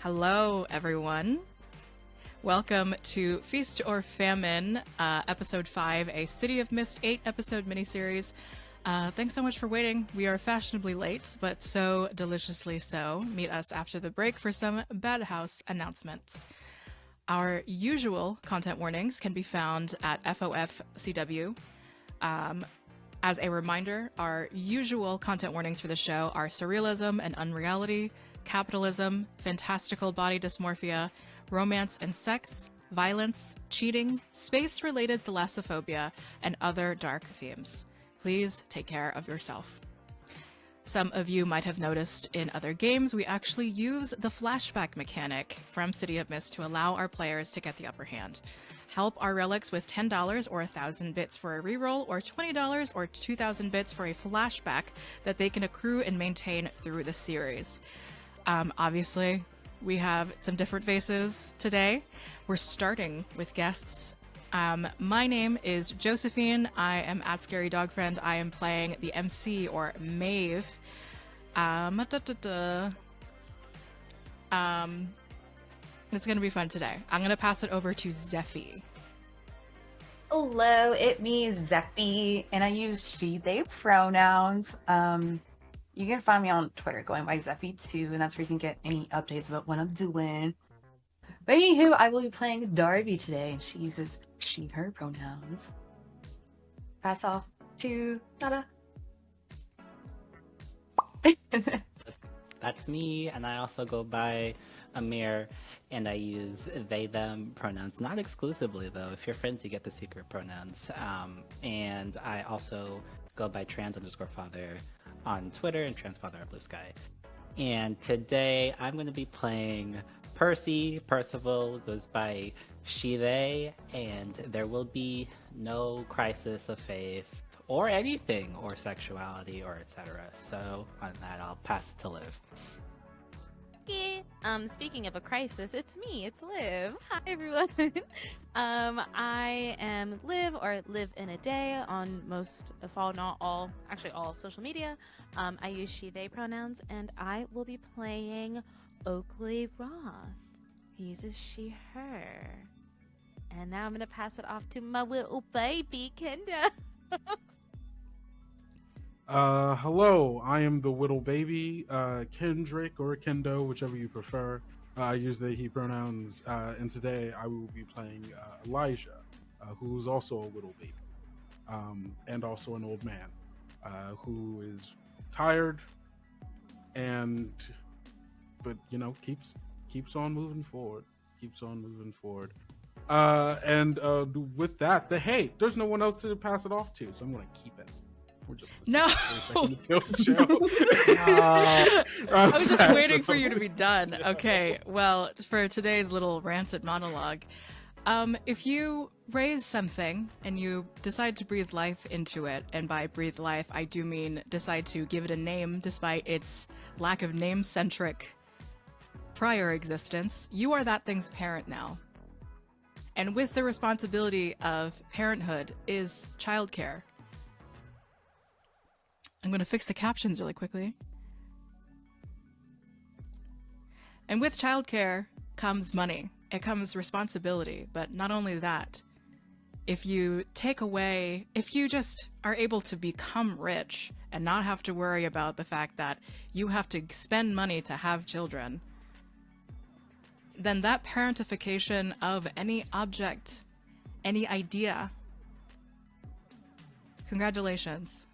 Hello, everyone. Welcome to Feast or Famine, Episode 5, a City of Mist 8-episode miniseries. Thanks so much for waiting. We are fashionably late, but so deliciously so. Meet us after the break for some Bad House announcements. Our usual content warnings can be found at FOFCW. As a reminder, our usual content warnings for the show are Surrealism and Unreality, Capitalism, Fantastical Body Dysmorphia, Romance and Sex, Violence, Cheating, Space-related Thalassophobia, and other dark themes. Please take care of yourself. Some of you might have noticed in other games, we actually use the flashback mechanic from City of Mist to allow our players to get the upper hand. Help our relics with $10 or 1,000 bits for a reroll, or $20 or 2,000 bits for a flashback that they can accrue and maintain through the series. Obviously, we have some different faces today. We're starting with guests. My name is Josephine. I am at Scary Dog Friend. I am playing the MC, or Maeve. It's going to be fun today. I'm going to pass it over to Zeffy. Hello, it me, Zeffy, and I use she, they pronouns. You can find me on Twitter going by Zeffy2, and that's where you can get any updates about what I'm doing. But anywho, I will be playing Darby today, and she uses she, her pronouns. Pass off to Nada. That's me, and I also go by Amir, and I use they, them pronouns. Not exclusively, though. If you're friends, you get the secret pronouns. And I also go by trans_father on Twitter and transfather blue sky. And today I'm going to be playing Percy. Percival goes by she, they, and there will be no crisis of faith or anything, or sexuality, or etc. So on that, I'll pass it to Liv. Speaking of a crisis, it's me, it's Liv. Hi, everyone. I am Liv, or Live in a Day, on most, if all, not all, actually all of social media. I use she, they pronouns, and I will be playing Oakley Roth. He uses she, her. And now I'm going to pass it off to my little baby, Kenda. Hello, I am the Whittle Baby, Kendrick or Kendo, whichever you prefer. I use they, he pronouns, and today I will be playing Elijah, who's also a Whittle Baby, and also an old man, who is tired, but you know, keeps on moving forward, and with that, hey, there's no one else to pass it off to, so I'm gonna keep it. No! I was just waiting for you to be done. Okay, well, for today's little rancid monologue, if you raise something and you decide to breathe life into it, and by breathe life, I do mean decide to give it a name despite its lack of name-centric prior existence, you are that thing's parent now. And with the responsibility of parenthood is childcare. I'm going to fix the captions really quickly. And with childcare comes money. It comes responsibility. But not only that, if you just are able to become rich and not have to worry about the fact that you have to spend money to have children, then that parentification of any object, any idea, congratulations.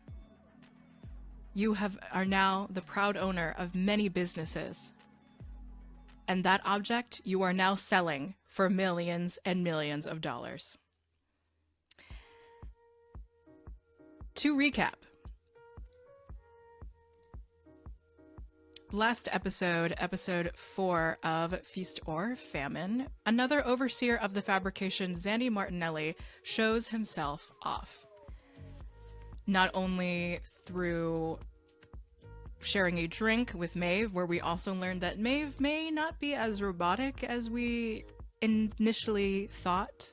You are now the proud owner of many businesses. And that object you are now selling for millions and millions of dollars. To recap, last episode, episode 4 of Feast or Famine, another overseer of the Fabrication, Zandy Martinelli, shows himself off. Not only through sharing a drink with Maeve, where we also learned that Maeve may not be as robotic as we initially thought.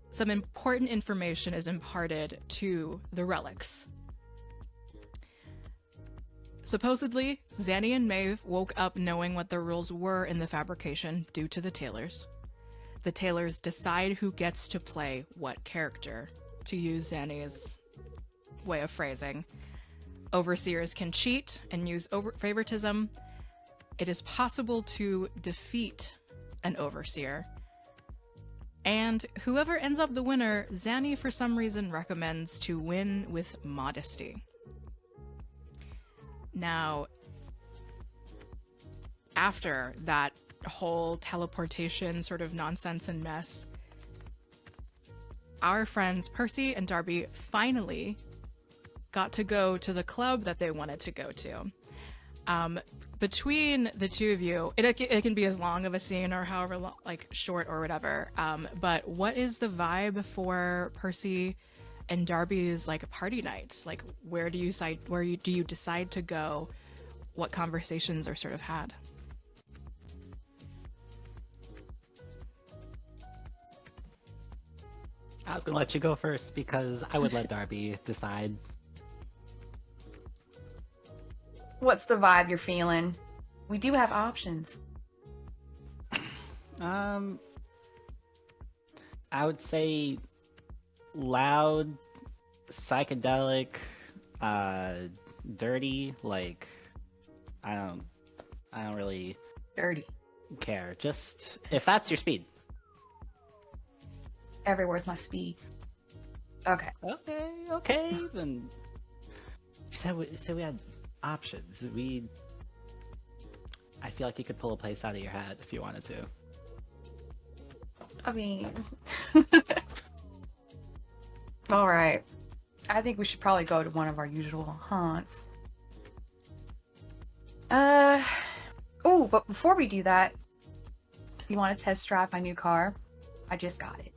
Some important information is imparted to the relics. Supposedly, Zanny and Maeve woke up knowing what the rules were in the fabrication due to the tailors. The tailors decide who gets to play what character, to use Zanny's way of phrasing. Overseers can cheat and use favoritism. It is possible to defeat an overseer. And whoever ends up the winner, Zanny for some reason recommends to win with modesty. Now, after that whole teleportation sort of nonsense and mess, our friends Percy and Darby finally got to go to the club that they wanted to go to. Between the two of you, it can be as long of a scene or however long, like short or whatever. But what is the vibe for Percy and Darby's like party night? Like, where do you decide to go? What conversations are sort of had? I was gonna let you go first because I would let Darby decide. What's the vibe you're feeling? We do have options. I would say loud, psychedelic, dirty. Like, I don't really Dirty. care. Just if that's your speed. Everywhere's my speed. Okay. Okay. Then you said we had options. I feel like you could pull a place out of your hat if you wanted to. I mean, all right. I think we should probably go to one of our usual haunts. Oh, but before we do that, you want to test drive my new car? I just got it.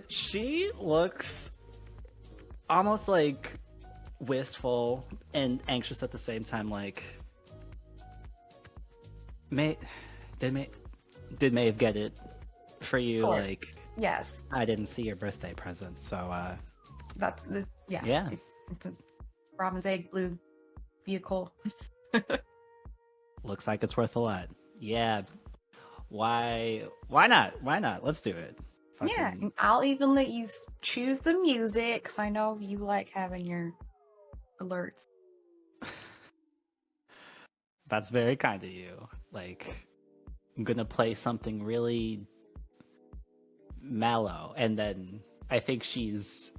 She looks almost like wistful and anxious at the same time. Like, did Maeve get it for you? Like, yes. I didn't see your birthday present, so yeah. Yeah. It's a Robin's egg blue vehicle. Looks like it's worth a lot. Yeah. Why not? Why not? Let's do it. Yeah, and I'll even let you choose the music because I know you like having your alerts. That's very kind of you. Like, I'm gonna play something really mellow, and then I think she's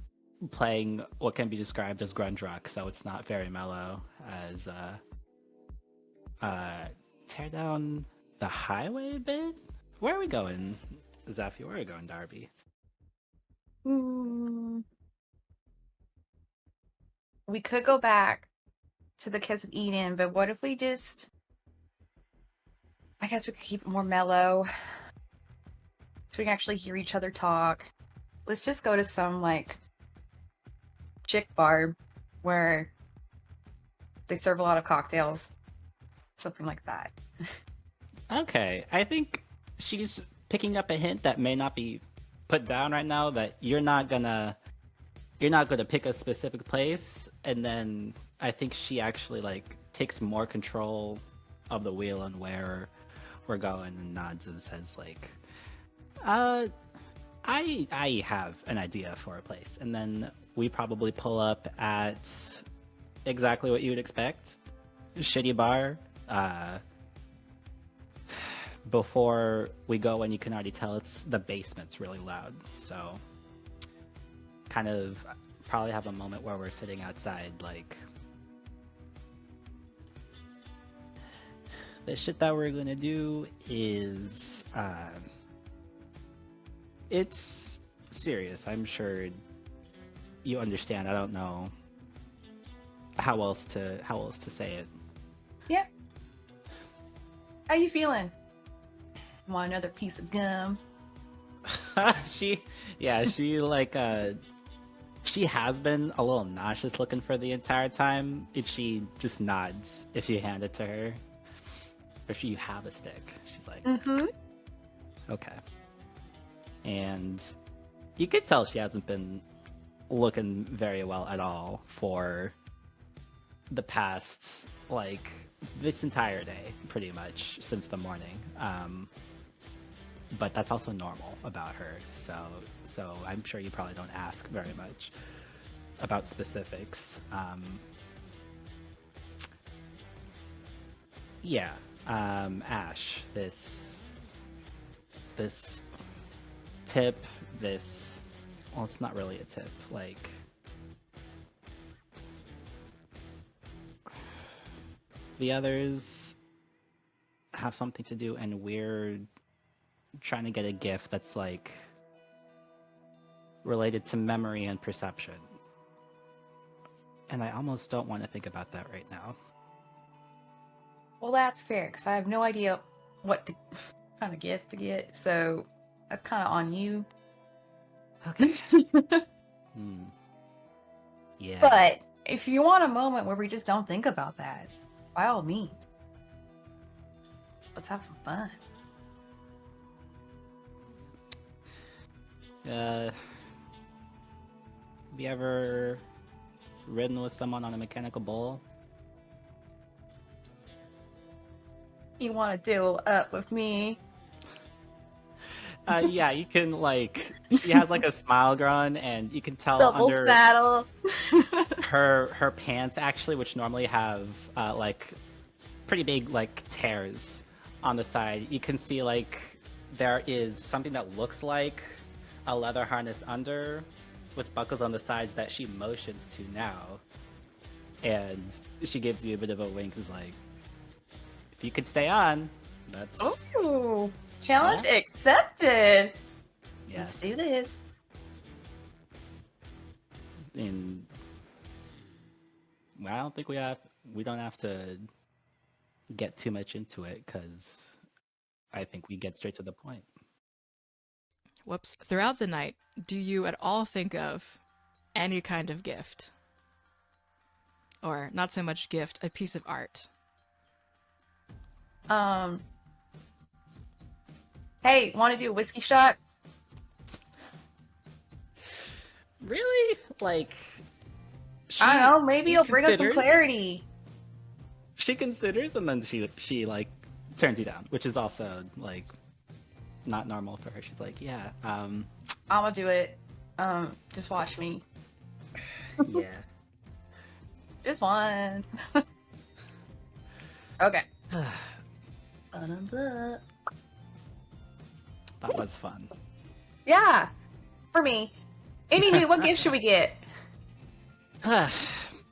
playing what can be described as grunge rock, so it's not very mellow. As tear down the highway a bit. Where are we going, Zephy? Where are we going, Darby? We could go back to the Kiss of Eden, but what if we just... I guess we could keep it more mellow. So we can actually hear each other talk. Let's just go to some, like, chick bar where they serve a lot of cocktails. Something like that. Okay, I think she's picking up a hint that may not be put down right now, that you're not gonna pick a specific place, and then I think she actually like takes more control of the wheel and where we're going, and nods and says like, I have an idea for a place. And then we probably pull up at exactly what you would expect. Shitty bar. Before we go, and you can already tell the basement's really loud. So kind of probably have a moment where we're sitting outside like, the shit that we're gonna do is it's serious. I'm sure you understand. I don't know how else to say it. Yeah. How you feeling? Want another piece of gum? She like she has been a little nauseous looking for the entire time, and she just nods if you hand it to her. If you have a stick, she's like, okay. And you could tell she hasn't been looking very well at all for the past, like, this entire day, pretty much, since the morning. But that's also normal about her, so I'm sure you probably don't ask very much about specifics. Yeah, Ash, this tip, well, it's not really a tip, like, the others have something to do, and we're trying to get a gift that's, like, related to memory and perception. And I almost don't want to think about that right now. Well, that's fair, because I have no idea what kind of gift to get, so that's kind of on you. Okay. Yeah. But if you want a moment where we just don't think about that, by all means, let's have some fun. Have you ever ridden with someone on a mechanical bull? You want to deal up with me? Yeah, you can, like, she has, like, a smile growing, and you can tell Double under saddle. her pants, actually, which normally have, like, pretty big, like, tears on the side. You can see, like, there is something that looks like a leather harness under, with buckles on the sides that she motions to now. And she gives you a bit of a wink, is like, if you could stay on, that's... Ooh, challenge accepted. Yeah. Let's do this. And well, I don't think we don't have to get too much into it, because I think we get straight to the point. Whoops. Throughout the night, do you at all think of any kind of gift? Or not so much gift, a piece of art? Hey, want to do a whiskey shot? Really? Like, I don't know. Maybe it'll bring us some considers- clarity. She considers, and then she like turns you down, which is also, like, not normal for her. She's like, yeah, I'm gonna do it. Just watch me. yeah. Just one. Okay. That was fun. Yeah, for me. Anywho, what gift should we get?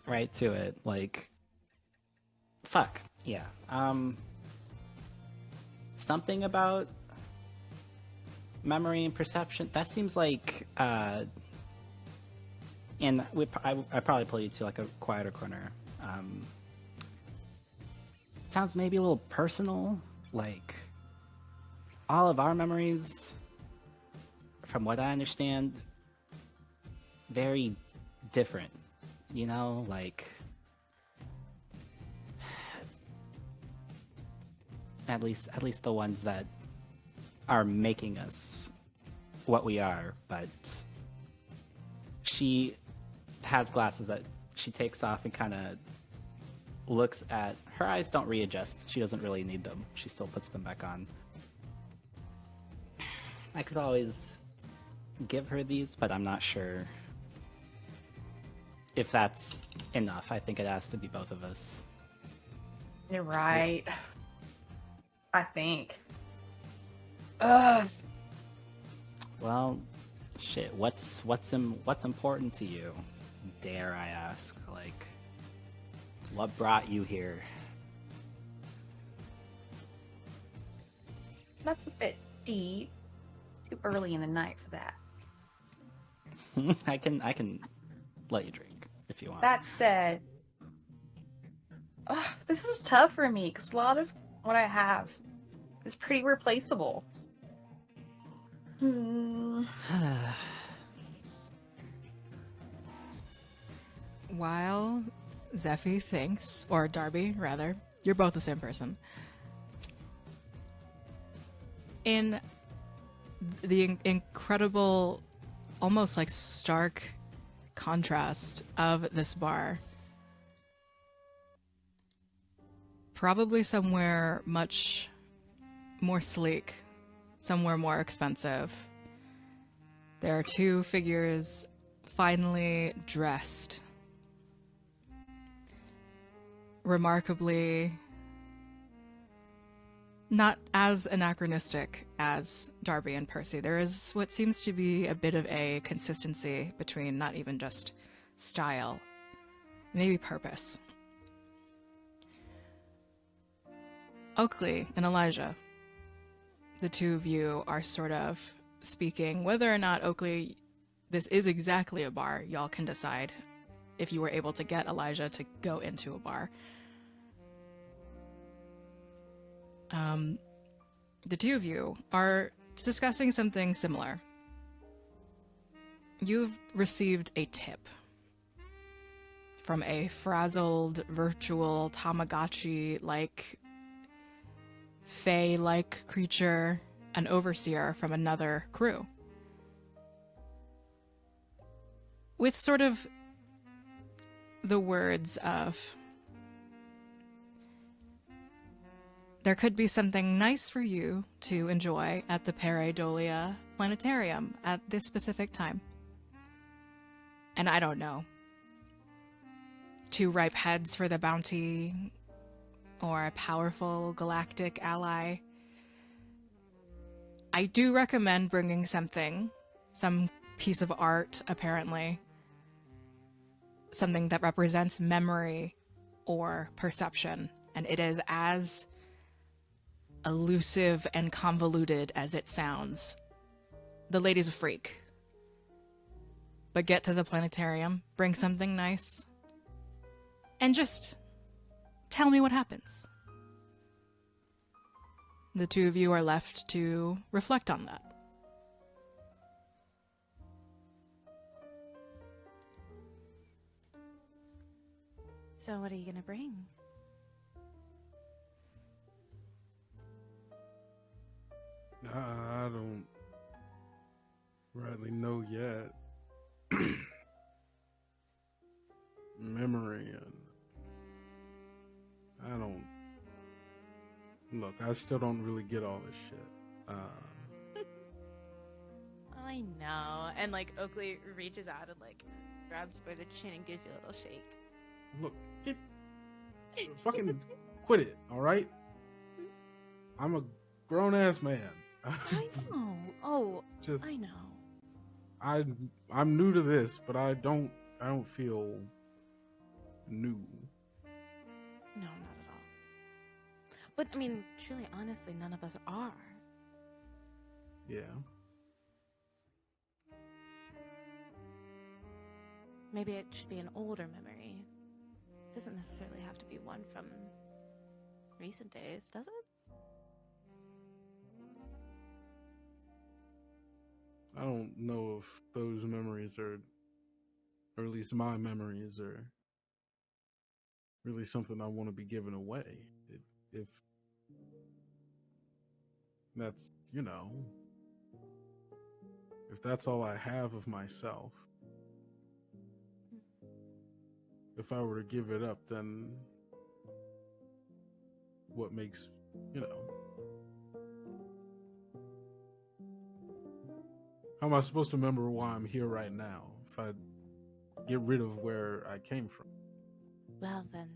Right to it. Like, fuck. Yeah. Something about memory and perception. That seems like, and I probably pull you to, like, a quieter corner. Sounds maybe a little personal. Like, all of our memories, from what I understand, very different. You know, like, at least the ones that are making us what we are. But she has glasses that she takes off and kind of looks at. Her eyes don't readjust. She doesn't really need them. She still puts them back on. I could always give her these, but I'm not sure if that's enough. I think it has to be both of us. You're right. I think. Ugh. Well, shit. What's important to you? Dare I ask? Like, what brought you here? That's a bit deep. Too early in the night for that. I can let you drink if you want. That said, this is tough for me because a lot of what I have is pretty replaceable. While Zephy thinks, or Darby, rather, you're both the same person. In the incredible, almost like stark contrast of this bar, Probably somewhere much more sleek, somewhere more expensive. There are two figures finely dressed. Remarkably not as anachronistic as Darby and Percy. There is what seems to be a bit of a consistency between not even just style, maybe purpose. Oakley and Elijah, the two of you are sort of speaking. Whether or not Oakley, this is exactly a bar, y'all can decide if you were able to get Elijah to go into a bar. The two of you are discussing something similar. You've received a tip from a frazzled virtual Tamagotchi-like Fae-like creature, an overseer from another crew. With sort of the words of, there could be something nice for you to enjoy at the Pareidolia Planetarium at this specific time. And I don't know. 2 ripe heads for the bounty, or a powerful galactic ally. I do recommend bringing something, some piece of art, apparently. Something that represents memory or perception. And it is as elusive and convoluted as it sounds. The lady's a freak. But get to the planetarium, bring something nice, and just tell me what happens. The two of you are left to reflect on that. So what are you gonna bring? I don't rightly know yet. Memory and I don't look. I still don't really get all this shit. I know. And like Oakley reaches out and like grabs you by the chin and gives you a little shake. Look, fucking quit it, all right? I'm a grown ass man. I know. Oh, Just I know. I'm new to this, but I don't feel new. No, not at all. But I mean, truly, honestly, none of us are. Yeah. Maybe it should be an older memory. It doesn't necessarily have to be one from recent days, does it? I don't know if those memories are, or at least my memories are, really something I want to be giving away. If that's, if that's all I have of myself, if I were to give it up, then what makes, how am I supposed to remember why I'm here right now if I get rid of where I came from? Well, then,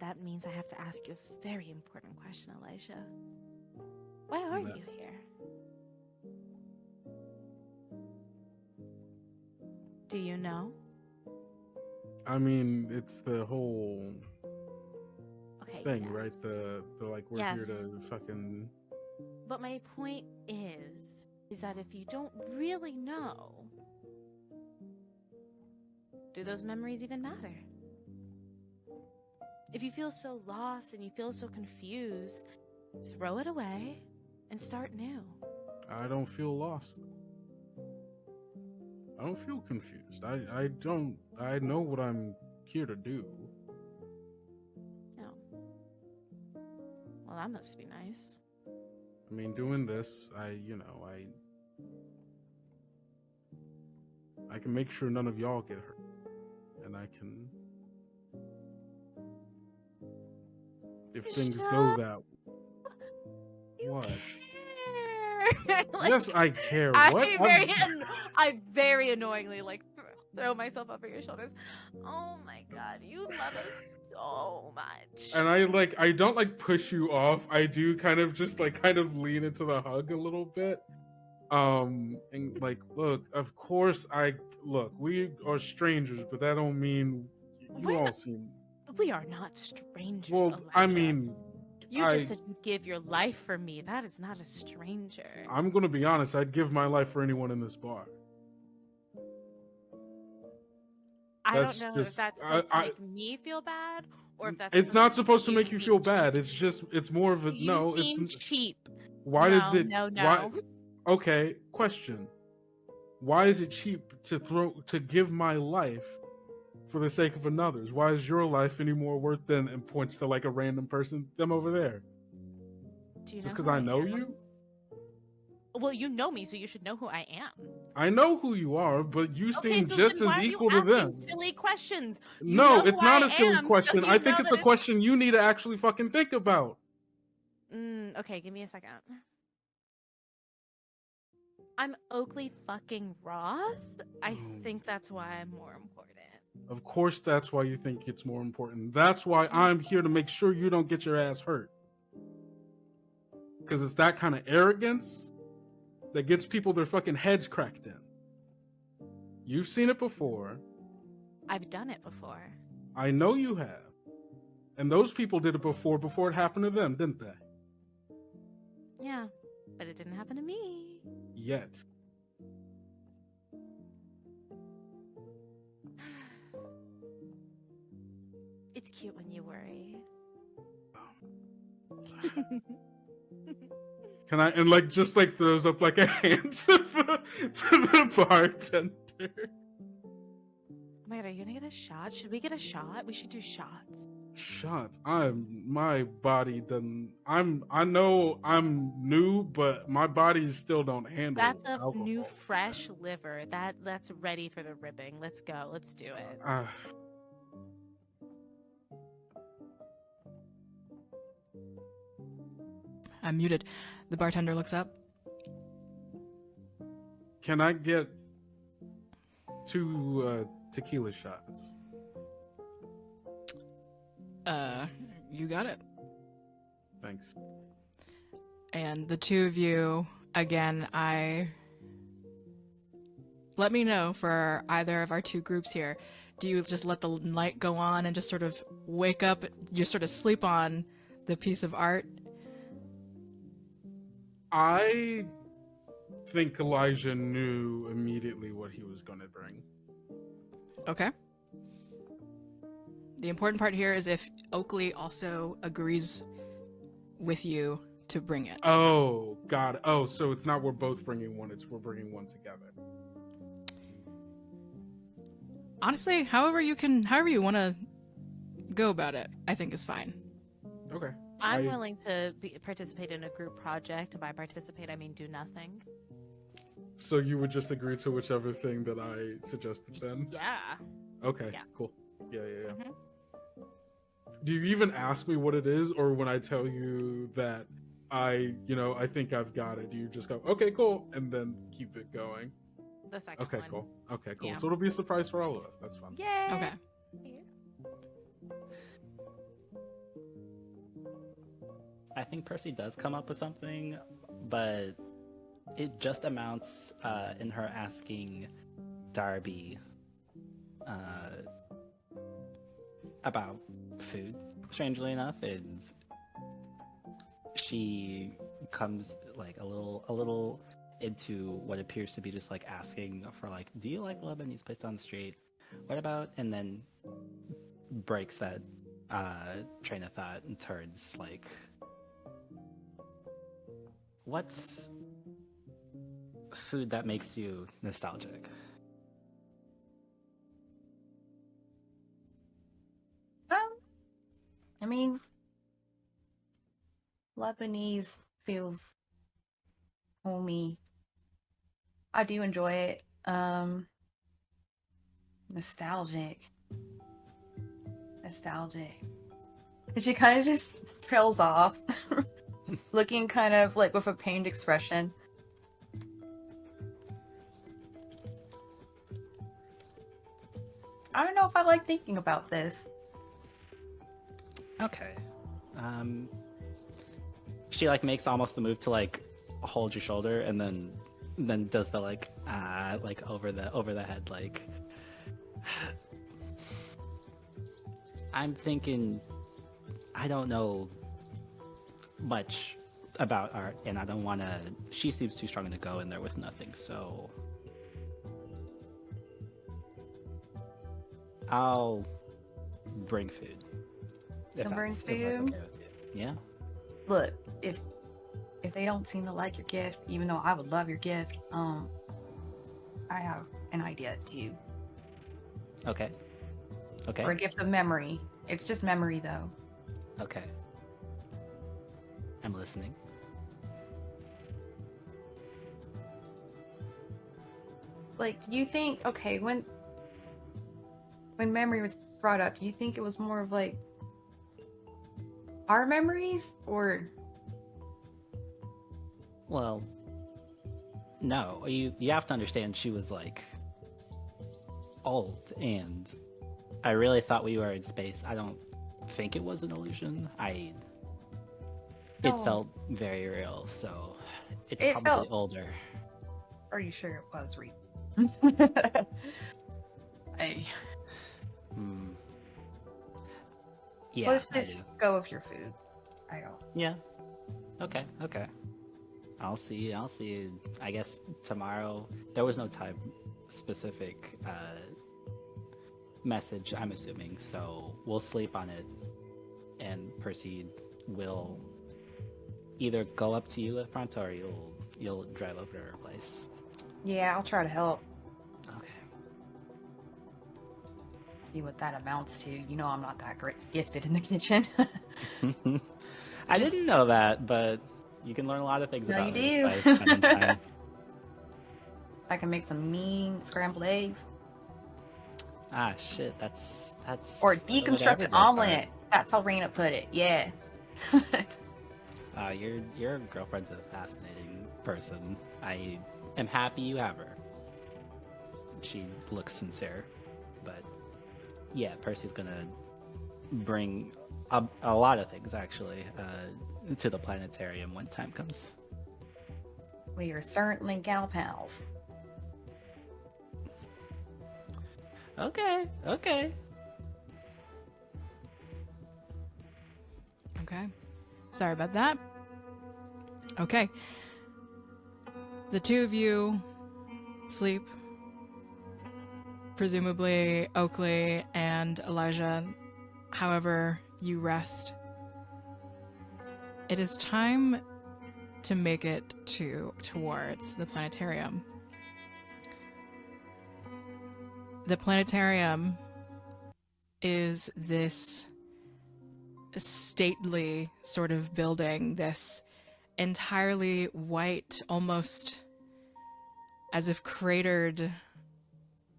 that means I have to ask you a very important question, Elisha. Why are you here? Do you know? I mean, it's the whole Okay, thing, yes. right? The like we're here Yes. to fucking. But my point is that if you don't really know, do those memories even matter? If you feel so lost and you feel so confused, throw it away and start new. I don't feel lost. I don't feel confused. I know what I'm here to do. Oh. Well, that must be nice. I mean, doing this, I can make sure none of y'all get hurt. And I can if things Shut go that. You What? care. Like, Yes, I care. What? I very annoyingly like throw myself over your shoulders. Oh my god, you love us so much. And I don't like push you off. I do kind of just like kind of lean into the hug a little bit. And like, look, of course we are strangers, but that don't mean you We're all not- seem We are not strangers, well. Elijah. I mean, You just said you'd give your life for me. That is not a stranger. I'm gonna be honest. I'd give my life for anyone in this bar. I That's don't know if just- that's supposed to make me feel bad or if that's It's not supposed to you make you seem feel bad. cheap. It's more of a You no. seem It's cheap. why no, does it? No, no. Why, okay, question. Why is it cheap to give my life for the sake of another's? Why is your life any more worth than, and points to like a random person, them over there? Do you know Just because who I know am? you? Well, you know me, so you should know who I am. I know who you are, but you seem so just then why as are you equal to asking them. silly questions. No, it's not a a silly question. I think it's a question you need to actually fucking think about. Okay, give me a second. I'm Oakley fucking Roth. I think that's why I'm more important. Of course, that's why you think it's more important. That's why I'm here to make sure you don't get your ass hurt. Because it's that kind of arrogance that gets people their fucking heads cracked in. You've seen it before. I've done it before. I know you have. And those people did it before it happened to them, didn't they? Yeah, but it didn't happen to me. Yet. It's cute when you worry. Can I, and like, just like throws up like a hand to the bartender. Oh my god, are you gonna get a shot? Should we get a shot? We should do shots. Shut. My body doesn't, I know I'm new, but my body still don't handle That's a alcohol. new fresh liver. That's ready for the ribbing. Let's go. Let's do it. I'm muted. The bartender looks up. Can I get 2 tequila shots? You got it. Thanks. And the two of you, again, let me know for either of our two groups here. Do you just let the light go on and just sort of wake up, you sort of sleep on the piece of art? I think Elijah knew immediately what he was going to bring. Okay. The important part here is if Oakley also agrees with you to bring it. Oh, God. Oh, so it's not we're both bringing one, it's we're bringing one together. Honestly, however you want to go about it, I think is fine. Okay. I'm willing to participate in a group project. By participate, I mean do nothing. So you would just agree to whichever thing that I suggested then? Yeah. Okay, Yeah. cool. Yeah. Mhm. Do you even ask me what it is, or when I tell you that I think I've got it, do you just go, okay, cool, and then keep it going? The second Okay, one. cool. Okay, cool. Yeah. So it'll be a surprise for all of us. That's fun. Yay! Okay. I think Percy does come up with something, but it just amounts in her asking Darby about food. Strangely enough, and she comes like a little into what appears to be just like asking for like, do you like Lebanese place on the street? What about? And then breaks that train of thought and turns like, what's food that makes you nostalgic? I mean, Lebanese feels homey. I do enjoy it. Nostalgic. And she kind of just trails off, looking kind of like with a pained expression. I don't know if I like thinking about this. Okay. She like makes almost the move to like hold your shoulder, and then does the like over the head like. I'm thinking, I don't know much about art, and I don't want to. She seems too strong to go in there with nothing, so I'll bring food. You'll bring If that's food? okay with you. Yeah. Look, if they don't seem to like your gift, even though I would love your gift, I have an idea too. Okay. Okay. Or a gift of memory. It's just memory though. Okay. I'm listening. Like, do you think, okay, when memory was brought up, do you think it was more of like our memories, or Well, no. You have to understand she was like old, and I really thought we were in space. I don't think it was an illusion. It No. felt very real, so it's It probably felt- older. are you sure it was real? Hey, Hmm. Yeah, let's I just do. go with your food. I don't. Yeah. Okay. Okay. I'll see. I guess tomorrow. There was no time specific message, I'm assuming. So we'll sleep on it, and Percy will either go up to you with Pronto, or you'll drive over to her place. Yeah, I'll try to help. Okay. See what that amounts to. You know, I'm not that great gifted in the kitchen. I didn't know that, but you can learn a lot of things No, about you this do. by spending time. I can make some mean scrambled eggs Ah, shit. That's or what every deconstructed girl's omelet. That's how Raina put it. Yeah. Your girlfriend's a fascinating person. I am happy you have her. She looks sincere, but yeah, Percy's gonna bring a lot of things actually to the planetarium when time comes. We are certainly gal pals. Okay. Okay. Sorry about that. Okay. The two of you sleep. Presumably Oakley and Elijah. However, you rest. It is time to make it towards the planetarium. The planetarium is this stately sort of building, this entirely white, almost as if cratered,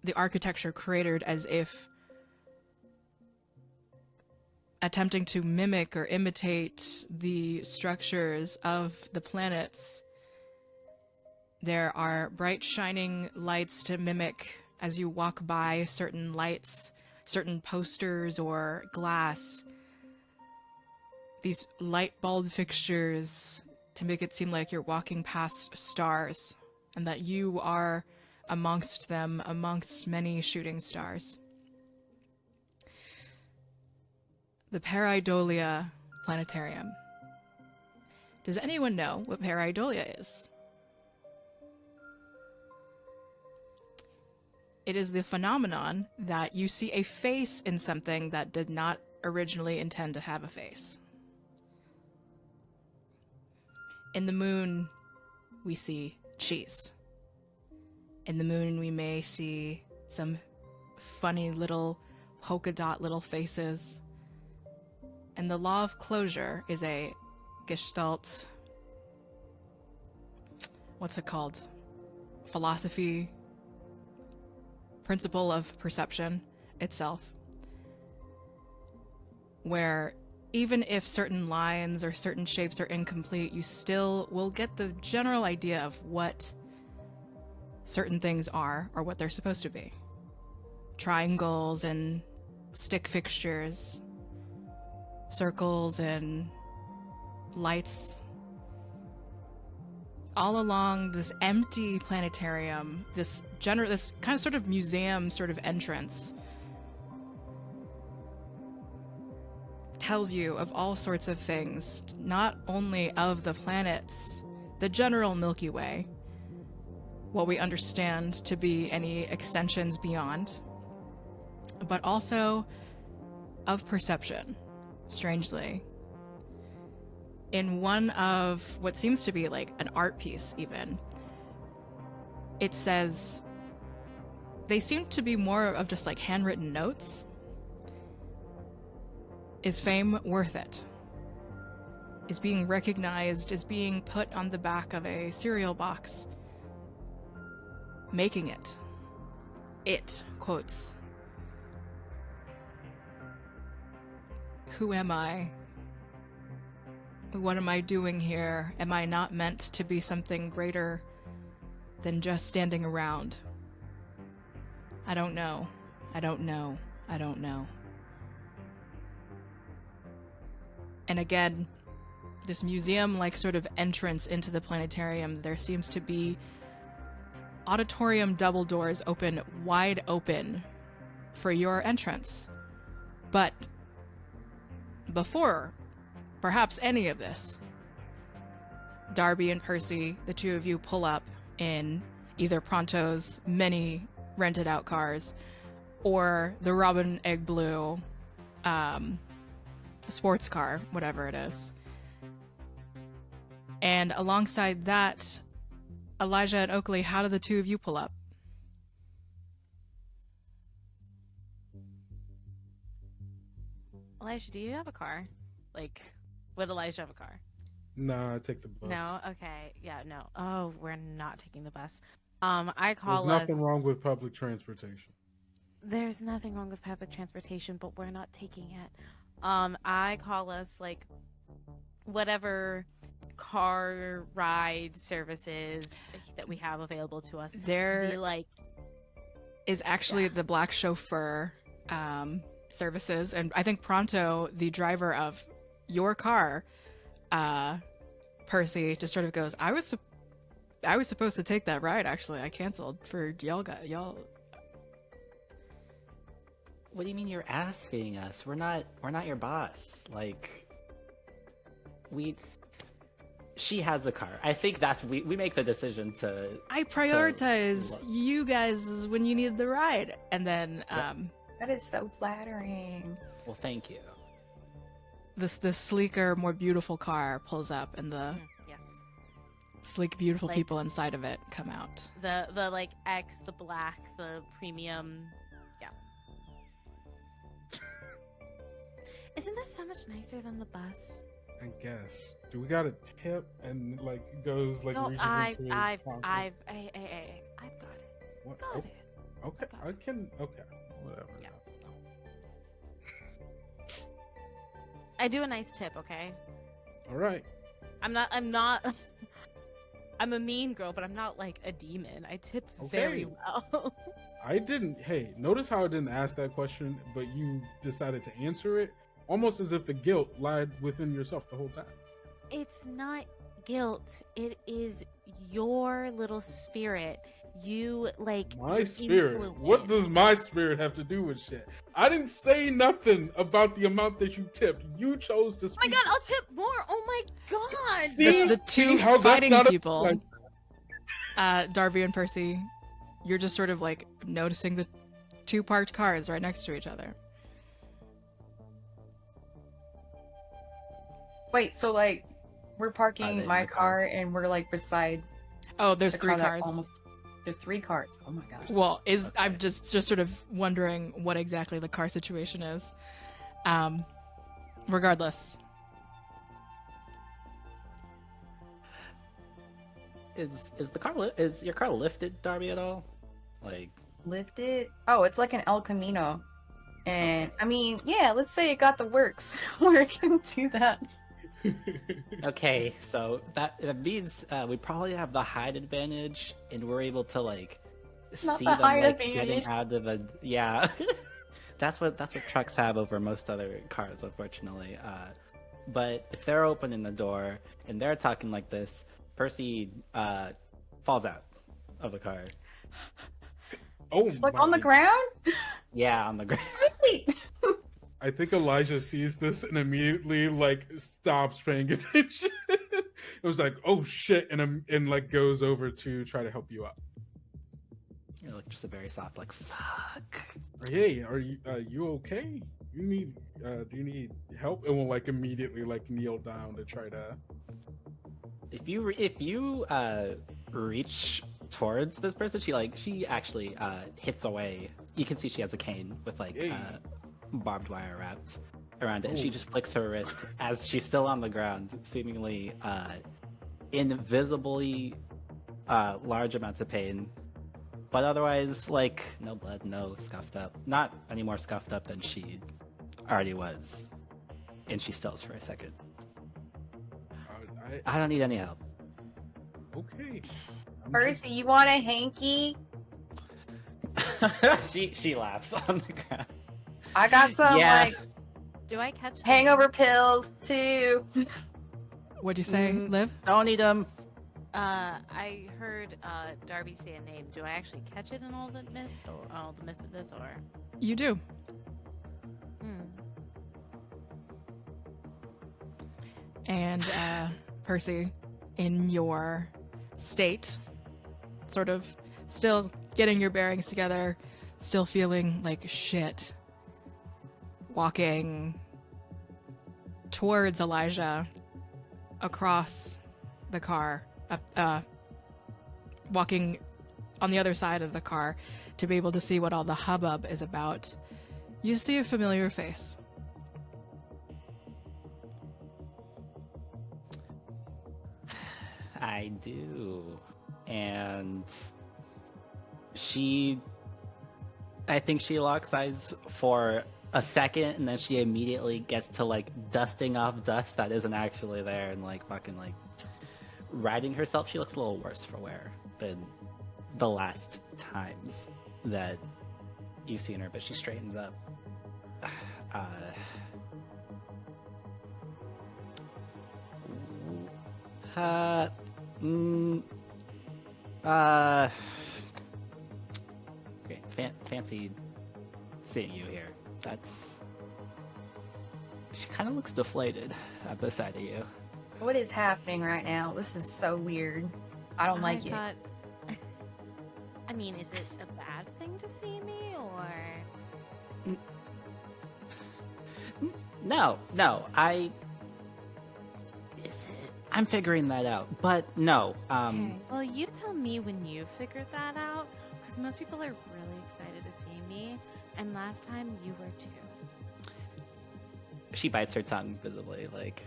the architecture cratered as if attempting to mimic or imitate the structures of the planets. There are bright shining lights to mimic as you walk by certain lights, certain posters or glass. These light bulb fixtures to make it seem like you're walking past stars and that you are amongst them, amongst many shooting stars. The Pareidolia Planetarium. Does anyone know what pareidolia is? It is the phenomenon that you see a face in something that did not originally intend to have a face. In the moon, we see cheese. In the moon, we may see some funny little polka dot little faces. And the law of closure is a Gestalt, what's it called? Philosophy, principle of perception itself, where even if certain lines or certain shapes are incomplete, you still will get the general idea of what certain things are or what they're supposed to be. Triangles and stick fixtures, circles and lights. All along this empty planetarium, this kind of sort of museum sort of entrance tells you of all sorts of things, not only of the planets, the general Milky Way, what we understand to be any extensions beyond, but also of perception, strangely. In one of what seems to be like an art piece even, it says, they seem to be more of just like handwritten notes. Is fame worth it? Is being recognized, is being put on the back of a cereal box, making it. It, quotes. Who am I? What am I doing here? Am I not meant to be something greater than just standing around? I don't know. I don't know. I don't know. And again, this museum-like sort of entrance into the planetarium, there seems to be auditorium double doors open wide open for your entrance. But before perhaps any of this, Darby and Percy, the two of you pull up in either Pronto's many rented out cars or the Robin Egg Blue sports car, whatever it is. And alongside that, Elijah and Oakley, how do the two of you pull up? Elijah, do you have a car? Like, would Elijah have a car? Nah, I take the bus. No? Okay. Yeah, no. Oh, we're not taking the bus. I call There's us... nothing wrong with public transportation. There's nothing wrong with public transportation, but we're not taking it. I call us, like, whatever car ride services that we have available to us. There like is actually the black chauffeur services, and I think Pronto, the driver of your car, Percy, just sort of goes, I was supposed to take that ride, actually. I canceled for y'all. What do you mean you're asking us? We're not your boss. Like, she has a car. I think that's we make the decision to I prioritize you guys when you need the ride. And then That is so flattering. Well, thank you. this sleeker, more beautiful car pulls up, and the yes, sleek, beautiful Like- people inside of it come out. the like X, the black, the premium. Yeah. Isn't this so much nicer than the bus? I guess. Do we got a tip? And like goes like No, reaches I've into his got pocket? it. What? Got Oh, it. okay, Got I can. Okay, whatever. Yeah. I do a nice tip, okay? All right. I'm not I'm a mean girl, but I'm not like a demon. I tip very Okay. well. I didn't. Hey, notice how I didn't ask that question, but you decided to answer it, almost as if the guilt lied within yourself the whole time. It's not guilt. It is your little spirit. You like My your spirit. What influence. does my spirit have to do with shit? I didn't say nothing about the amount that you tipped. You chose to Oh my speak. god, I'll tip more. Oh my god. See? The two how that's fighting not a- people, Darby and Percy, you're just sort of like noticing the two parked cars right next to each other. Wait, so like we're Are parking they my in the car? car and we're like beside Oh, there's the three car that cars. almost there's 3 cars. Oh my gosh. Well, Okay. I'm just sort of wondering what exactly the car situation is. Regardless, Is the car is your car lifted, Darby, at all? Like, Lifted. Oh, it's like an El Camino. And I mean, yeah, let's say it got the works. We're gonna do that. Okay, so that means we probably have the height advantage, and we're able to like Not see the them height like advantage. getting out of a yeah. That's what trucks have over most other cars, unfortunately. But if they're opening the door and they're talking like this, Percy falls out of the car. Oh, Like on the my. ground? Yeah, on the ground. Wait. I think Elijah sees this and immediately like stops paying attention. It was like, oh shit, and like goes over to try to help you out. You know, like just a very soft, like fuck. Hey, are you okay? You need do you need help? And will like immediately like kneel down to try to. If you reach towards this person, she actually hits away. You can see she has a cane with like Hey. barbed wire wrapped around it, and she Oh. just flicks her wrist as she's still on the ground, seemingly invisibly large amounts of pain. But otherwise, like, no blood, no scuffed up. Not any more scuffed up than she already was. And she stills for a second. I don't need any help. Okay. I'm Percy, just- you want a hanky? she laughs on the ground. I got some Yeah. like Do I catch the- hangover pills too. What'd you say, Liv? Don't need them. I heard Darby say a name. Do I actually catch it in all the mist of this, or? You do. Hmm. And Percy, in your state, sort of still getting your bearings together, still feeling like shit, walking towards Elijah across the car, walking on the other side of the car to be able to see what all the hubbub is about, you see a familiar face. I do. And I think she locks eyes for a second, and then she immediately gets to like dusting off dust that isn't actually there, and like fucking like riding herself. She looks a little worse for wear than the last times that you've seen her, but she straightens up. Uh, mm, great. Fancy seeing you here. She kind of looks deflated at the sight of you. What is happening right now? This is so weird. I don't like it. Thought... I mean, is it a bad thing to see me, or? No. I'm figuring that out, but no. Okay. Well, you tell me when you figured that out, because most people are really excited to see me, and last time you were too. She bites her tongue visibly, like,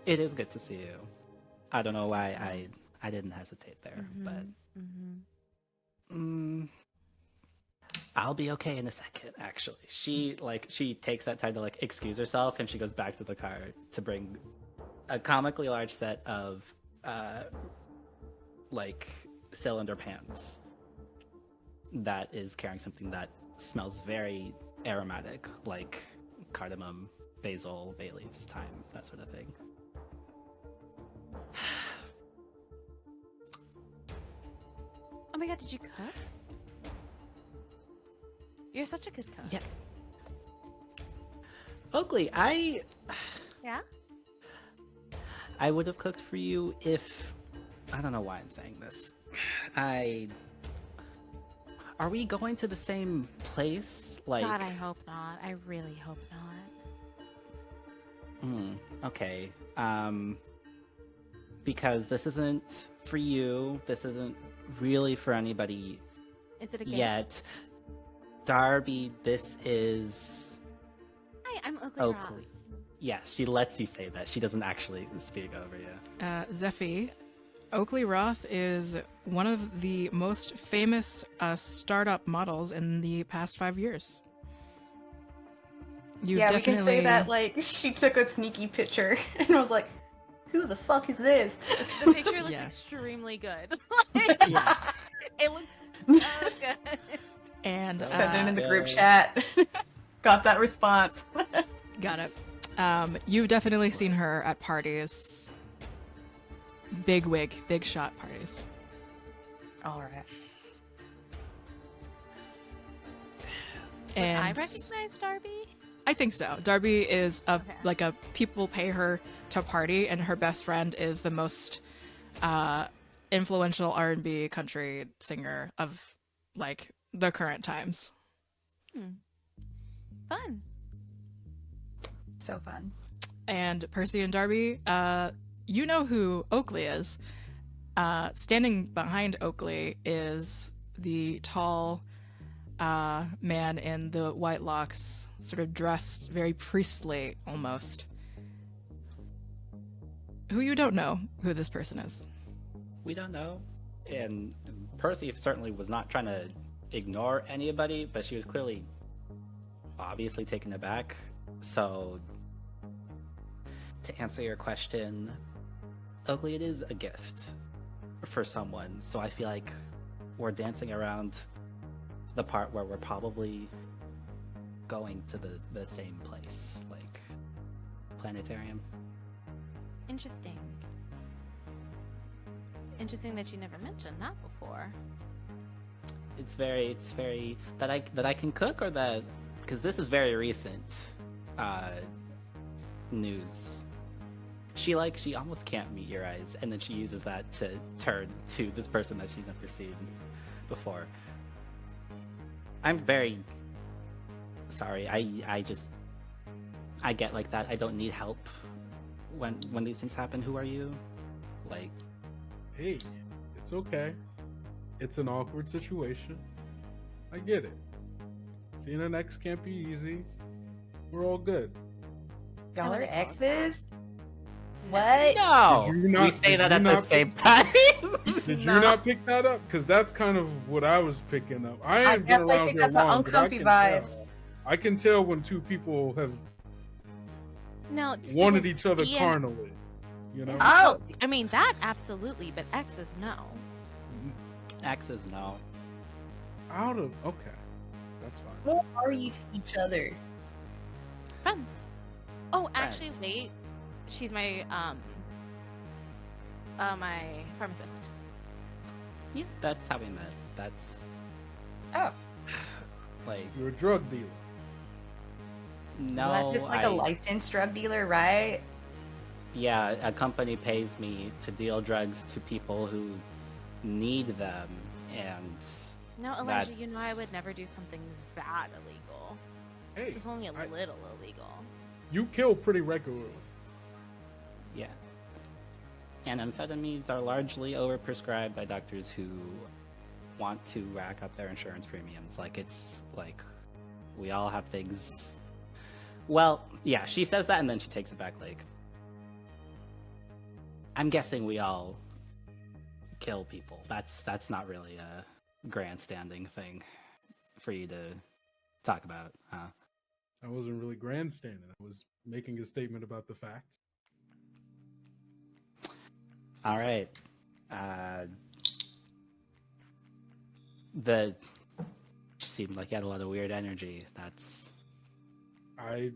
it is good to see you. I don't know why I didn't hesitate there, but I'll be okay in a second. Actually, she takes that time to like excuse herself, and she goes back to the car to bring a comically large set of like cylinder pans that is carrying something that smells very aromatic, like cardamom, basil, bay leaves, thyme, that sort of thing. Oh my god, did you cook? You're such a good cook. Yeah. Oakley, Yeah? I would have cooked for you if... I don't know why I'm saying this. Are we going to the same place? Like... God, I hope not. I really hope not. Okay. Because this isn't for you. This isn't really for anybody Is it a gift? yet. Darby, this is... Hi, I'm Oakley Rock. Oakley. Yeah, she lets you say that. She doesn't actually speak over you. Zephy, Oakley Roth is one of the most famous startup models in the past 5 years. You yeah, definitely... we can say that like she took a sneaky picture and was like, "Who the fuck is this?" The picture looks Yeah. extremely good. Yeah. It looks so good. And So Send it in the group good. chat. Got that response. got it. You've definitely seen her at parties. Big wig, big shot parties. All right. Would And I recognize Darby? I think so. Darby is Okay. like a people pay her to party, and her best friend is the most influential R&B country singer of like the current times. Fun. So fun. And Percy and Darby, you know who Oakley is. Standing behind Oakley is the tall man in the white locks, sort of dressed very priestly almost. Who you don't know who this person is. We don't know. And Percy certainly was not trying to ignore anybody, but she was clearly obviously taken aback. So to answer your question, Oakley, it is a gift for someone. So I feel like we're dancing around the part where we're probably going to the same place, like planetarium. Interesting. Interesting that you never mentioned that before. It's very that I can cook, or that, because this is very recent news. She almost can't meet your eyes, and then she uses that to turn to this person that she's never seen before. I'm very sorry. I get like that. I don't need help when these things happen. Who are you? Like, Hey, it's okay. It's an awkward situation. I get it. Seeing an ex can't be easy. We're all good. Y'all are Really exes? What? no, Did you not- we say did that you at the not- same time. Did you No. not pick that up? Because that's kind of what I was picking up. I I ain't been definitely around picked here up the long, but I uncomfy can vibes. tell. I can tell when two people have No, it's wanted because each other Ian- carnally. You know? Oh, I mean that absolutely, but exes no. Exes, no. Out of okay, that's fine. what are you to each other? Friends. Oh, Friends. actually, wait. She's my my pharmacist. Yeah, that's how we met. That's Oh, like, You're a drug dealer. no. isn't that just like a licensed drug dealer, right? Yeah, a company pays me to deal drugs to people who need them, and No, Elijah, you know I would never do something that illegal. Hey, Just only a I- little illegal. you kill pretty regularly. yeah. And amphetamines are largely overprescribed by doctors who want to rack up their insurance premiums. Like, it's like we all have things. Well, yeah, she says that and then she takes it back. Like, I'm guessing we all kill people. That's not really a grandstanding thing for you to talk about, huh? I wasn't really grandstanding. I was making a statement about the facts. All right. The seemed like you had a lot of weird energy. That's I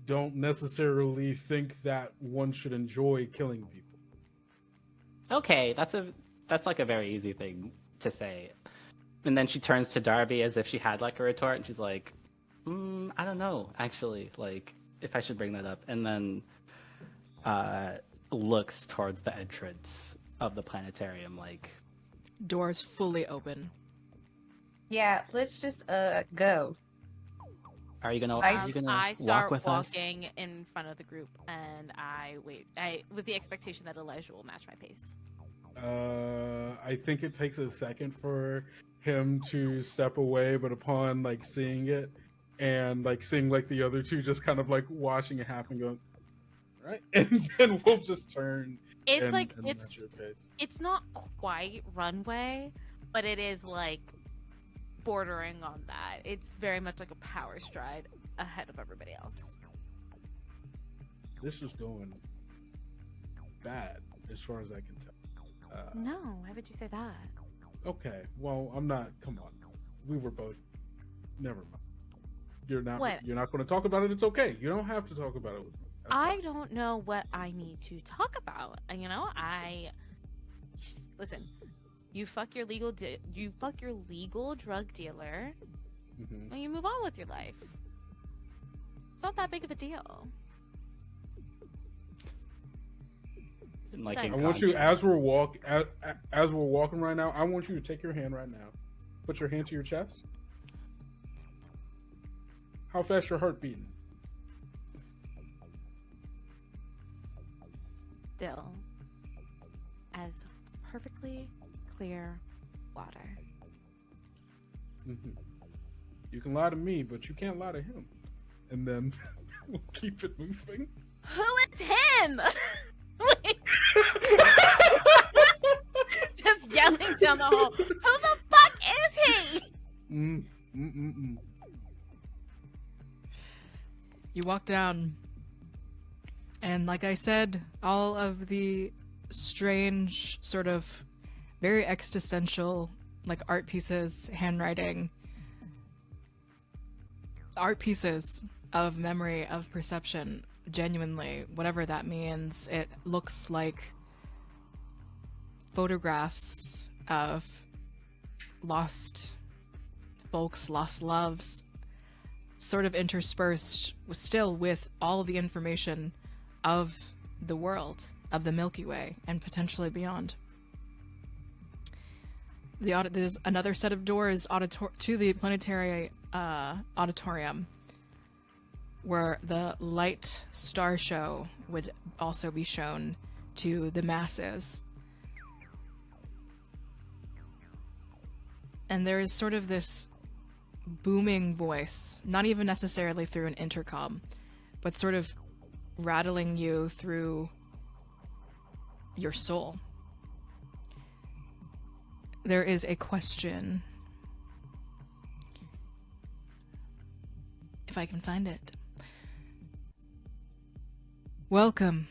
don't necessarily think that one should enjoy killing people. okay. That's like a very easy thing to say. And then she turns to Darby as if she had like a retort, and she's like, I don't know, actually, like, if I should bring that up. And then looks towards the entrance of the planetarium, like, Doors fully open. Yeah, let's just go. are you gonna I walk start with us? walking in front of the group, and I wait. I with the expectation that Elijah will match my pace. I think it takes a second for him to step away, but upon like seeing it and like seeing like the other two just kind of like watching it happen, going, right, and then we'll just turn It's and, like and that's your case. it's not quite runway, but it is like bordering on that. It's very much like a power stride ahead of everybody else. This is going bad as far as I can tell. No, why would you say that? Okay, well, I'm not. Come on, we were both. Never mind. You're not. What? You're not going to talk about it. It's okay. You don't have to talk about it with me. That's I fine. don't know what I need to talk about. You know, listen. You fuck your legal drug dealer, Mhm. and you move on with your life. It's not that big of a deal. Like I in I want you, contrast. as we're walking right now, I want you to take your hand right now, put your hand to your chest. How fast your heart beating? Still, as perfectly clear water. Mhm. You can lie to me, but you can't lie to him. And then we'll keep it moving. Who is him? Just yelling down the hall. Who the fuck is he? Mm, mm, mm, mm. You walk down, and like I said, all of the strange, sort of very existential, like art pieces, handwriting, art pieces of memory, of perception, genuinely, whatever that means, it looks like photographs of lost folks, lost loves, sort of interspersed still with all the information of the world, of the Milky Way, and potentially beyond. There's another set of doors to the planetary auditorium, where the light star show would also be shown to the masses. And there is sort of this booming voice, not even necessarily through an intercom, but sort of rattling you through your soul. There is a question. If I can find it. Welcome.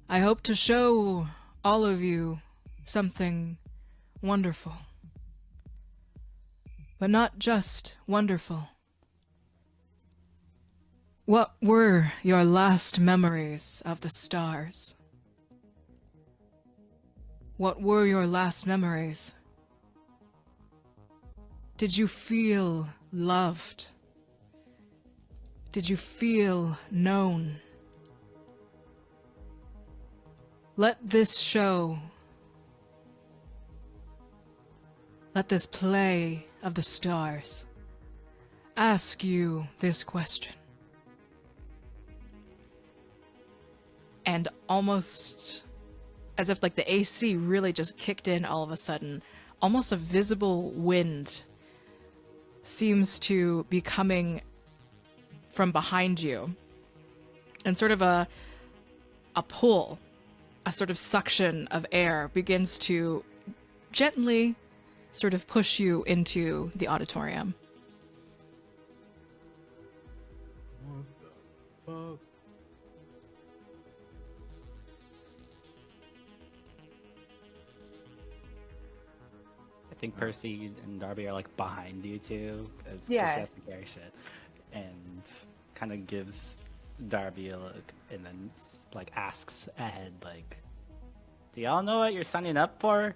I hope to show all of you something wonderful. But not just wonderful. What were your last memories of the stars? What were your last memories? Did you feel loved? Did you feel known? Let this show, let this play of the stars ask you this question. And almost as if like the AC really just kicked in all of a sudden, almost a visible wind seems to be coming from behind you, and sort of a pull, a sort of suction of air begins to gently sort of push you into the auditorium. What the fuck? I think Percy and Darby are like behind you two. Yeah. She has to carry shit. And kind of gives Darby a look and then like asks ahead, like, do y'all know what you're signing up for?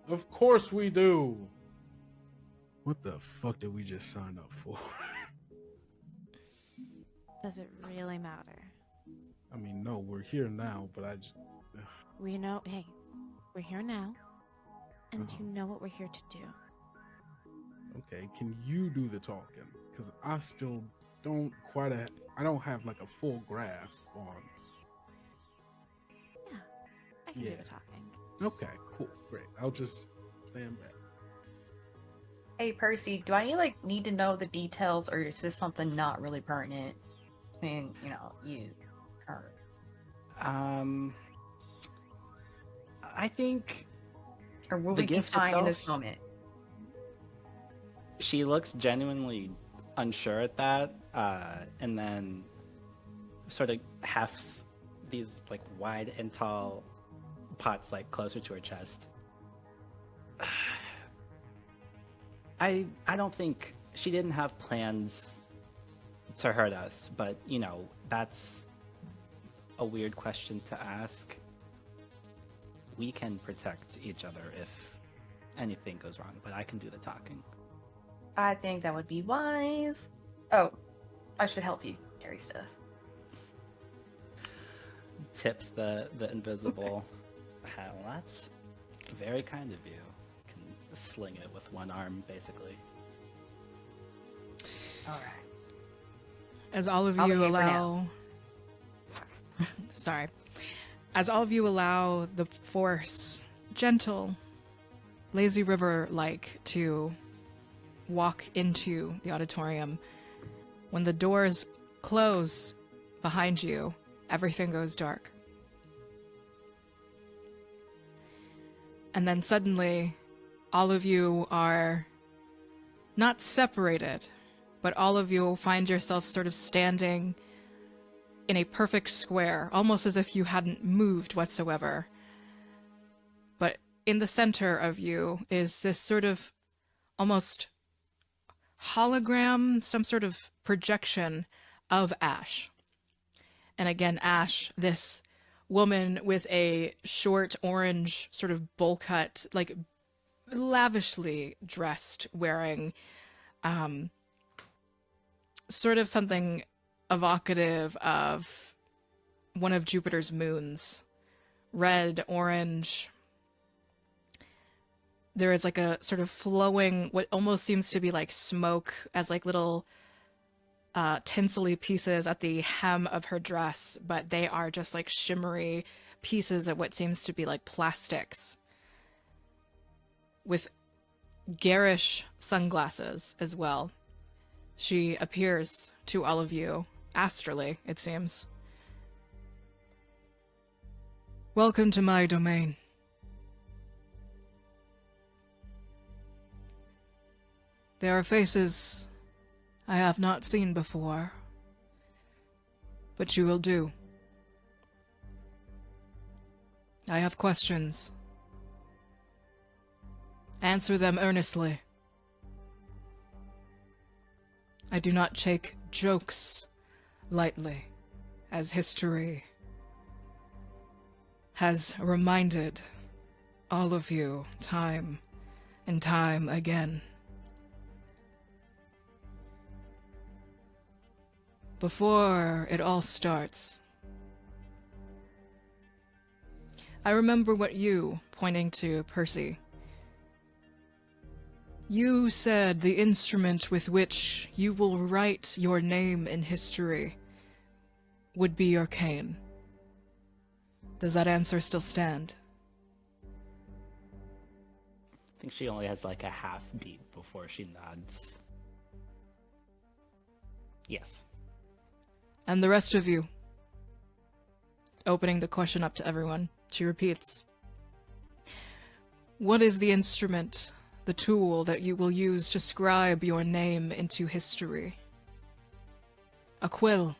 Of course we do. What the fuck did we just sign up for? Does it really matter? I mean, no, we're here now, but I just... We know, hey, we're here now, and Uh-huh. you know what we're here to do. Okay, can you do the talking? Because I still don't quite... I don't have like a full grasp on... Yeah, I can do Yeah. the talking. Okay, cool, great. I'll just stand back. Hey Percy, do I need to know the details, or is this something not really pertinent? between, you, her? I think Or will the we be gift fine in this itself. moment? She looks genuinely unsure at that, and then sort of hefts these like wide and tall pots like closer to her chest. I don't think she didn't have plans to hurt us, but that's a weird question to ask. We can protect each other if anything goes wrong, but I can do the talking. I think that would be wise. Oh, I should help you carry stuff. Tips the invisible. Well, that's very kind of you. Can sling it with one arm, basically. All right. As all of I'll be you here for allow... Sorry. As all of you allow the force, gentle, lazy river-like, to walk into the auditorium, when the doors close behind you, everything goes dark. And then suddenly, all of you are not separated, but all of you find yourself sort of standing in a perfect square, almost as if you hadn't moved whatsoever. But in the center of you is this sort of almost hologram, some sort of projection of Ash. And again, Ash, this woman with a short orange sort of bowl cut, like lavishly dressed, wearing sort of something evocative of one of Jupiter's moons. Red, orange. There is like a sort of flowing, what almost seems to be like smoke, as like little tinsely pieces at the hem of her dress, but they are just like shimmery pieces of what seems to be like plastics. With garish sunglasses as well. She appears to all of you, astrally, it seems. Welcome to my domain. There are faces I have not seen before, but you will do. I have questions. Answer them earnestly. I do not take jokes lightly, as history has reminded all of you time and time again. Before it all starts, I remember what you, pointing to Percy, you said the instrument with which you will write your name in history would be your cane. Does that answer still stand? I think she only has like a half beat before she nods. Yes. And the rest of you? Opening the question up to everyone, she repeats. What is the instrument, the tool that you will use to scribe your name into history? A quill?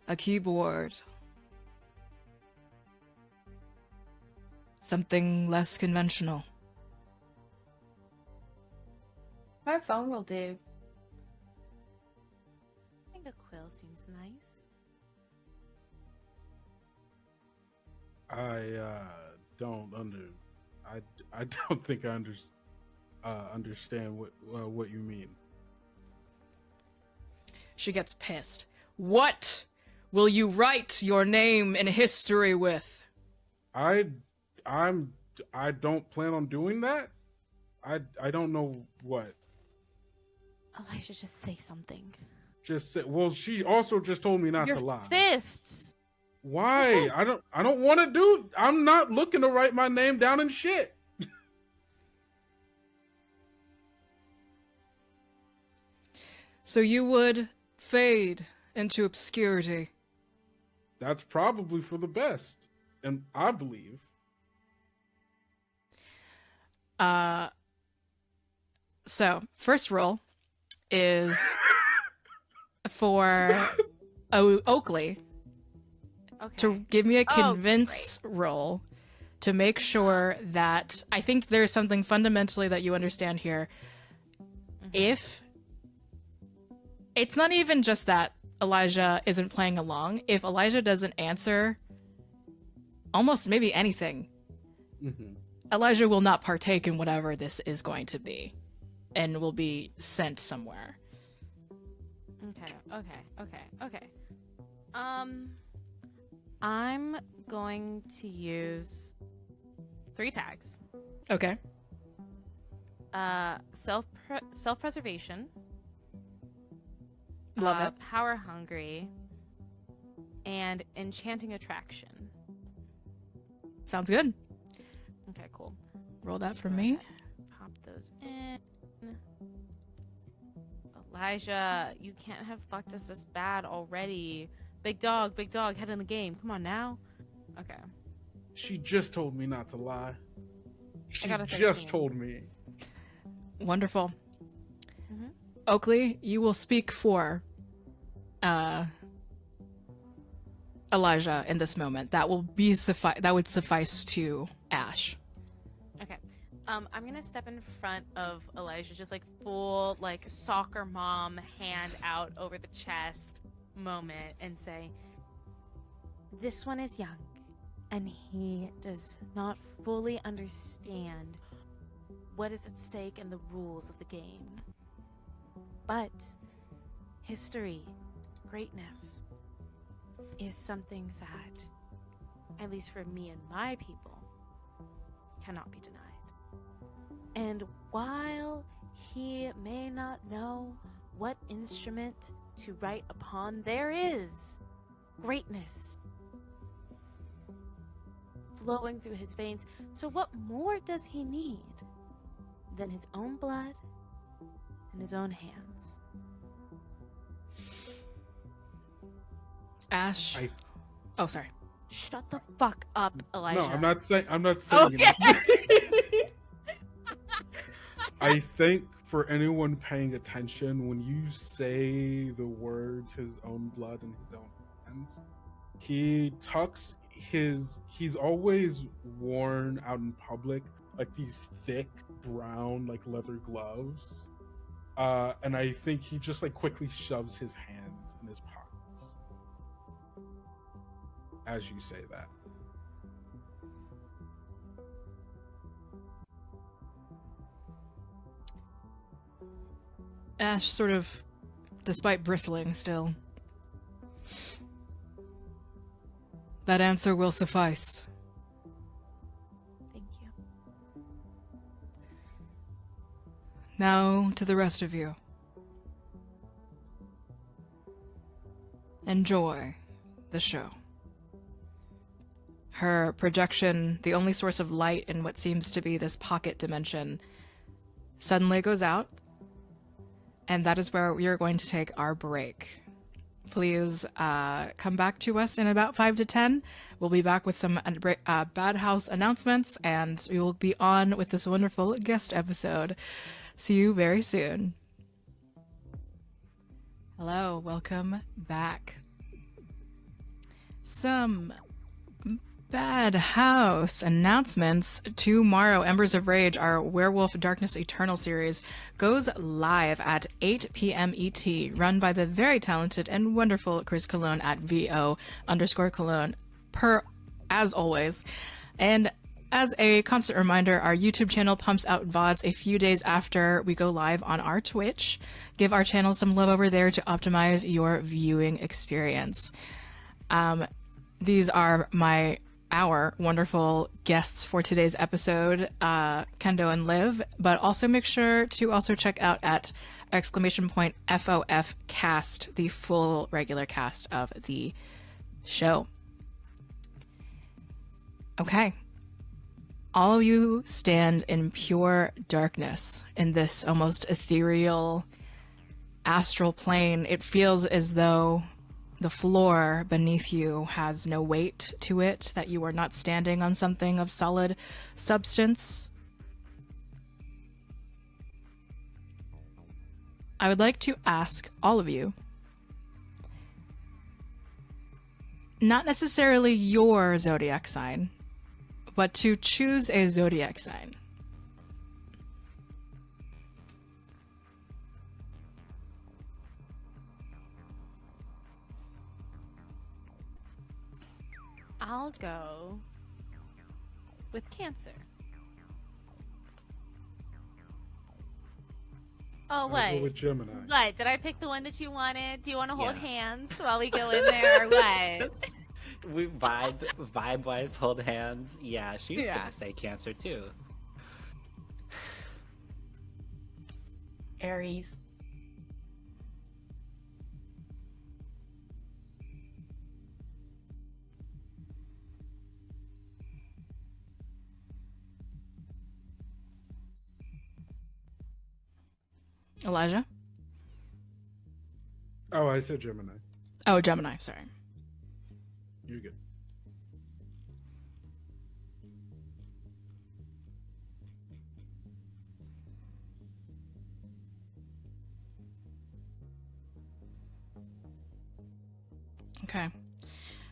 A keyboard? Something less conventional? My phone will do. I think a quill seems nice. I don't think I understand what you mean. She gets pissed. What will you write your name in history with? I don't plan on doing that. I don't know what. Elijah, just say something. Just say, well, she also just told me not Your to lie. fists. Why? I don't want to do. I'm not looking to write my name down in shit. So you would fade into obscurity. That's probably for the best, and I believe. So first roll is for Oakley Okay. to give me a Oh, convince roll to make sure that I think there's something fundamentally that you understand here. If it's not even just that Elijah isn't playing along, if Elijah doesn't answer almost maybe anything, Elijah will not partake in whatever this is going to be and will be sent somewhere. Okay. I'm going to use 3 tags. Okay. Self-preservation. Love it. Power hungry. And enchanting attraction. Sounds good. Okay, cool. Roll that for me. Pop those in. Elijah, you can't have fucked us this bad already. Big dog, head in the game. Come on now. Okay. She just told me not to lie. She got a just 13. told me. Wonderful. Oakley, you will speak for Elijah in this moment. That will be that would suffice to Ash. Okay. I'm gonna step in front of Elijah, just like full like soccer mom hand out over the chest moment, and say, "This one is young, and he does not fully understand what is at stake and the rules of the game. But history, greatness, is something that, at least for me and my people, cannot be denied. And while he may not know what instrument to write upon, there is greatness flowing through his veins. So what more does he need than his own blood and his own hands?" Ash. Oh, sorry. Shut the fuck up, Elijah. No, I'm not saying it. I think for anyone paying attention, when you say the words "his own blood and his own hands," he tucks he's always worn out in public like these thick brown like leather gloves, and I think he just like quickly shoves his hands in his pockets as you say that. Ash sort of, despite bristling still. That answer will suffice. Thank you. Now to the rest of you. Enjoy the show. Her projection, the only source of light in what seems to be this pocket dimension, suddenly goes out. And that is where we are going to take our break. Please come back to us in about 5 to 10. We'll be back with some Bad House announcements, and we will be on with this wonderful guest episode. See you very soon. Hello, welcome back. Some Bad House announcements. Tomorrow, Embers of Rage, our Werewolf Darkness Eternal series, goes live at 8 p.m. ET, run by the very talented and wonderful Chris Cologne at VO_Cologne, as always. And as a constant reminder, our YouTube channel pumps out VODs a few days after we go live on our Twitch. Give our channel some love over there to optimize your viewing experience. These are our wonderful guests for today's episode, Kendo and Liv, but also make sure to also check out at !FOF cast, the full regular cast of the show. Okay. All of you stand in pure darkness in this almost ethereal astral plane. It feels as though the floor beneath you has no weight to it, that you are not standing on something of solid substance. I would like to ask all of you, not necessarily your zodiac sign, but to choose a zodiac sign. I'll go with Cancer. Oh, I'll go wait. with Gemini. What? Did I pick the one that you wanted? Do you want to hold Yeah. hands while we go in there, or what? We vibe wise hold hands. Yeah, she's Yeah. gonna say Cancer too. Aries. Elijah? Oh, I said Gemini. Oh, Gemini, sorry. You're good. Okay.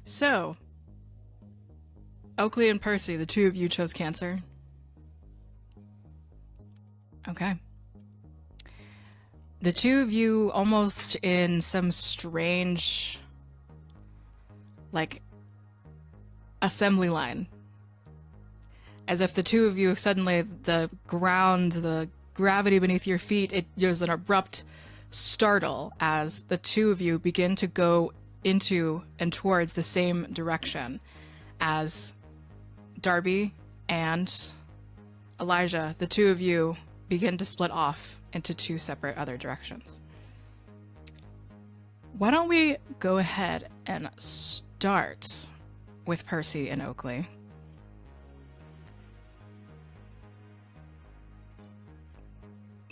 So, Oakley and Percy, the two of you chose Cancer. Okay. The two of you, almost in some strange, like, assembly line. As if the two of you, suddenly, the ground, the gravity beneath your feet, there's an abrupt startle as the two of you begin to go into and towards the same direction as Darby and Elijah. The two of you begin to split off into two separate other directions. Why don't we go ahead and start with Percy and Oakley?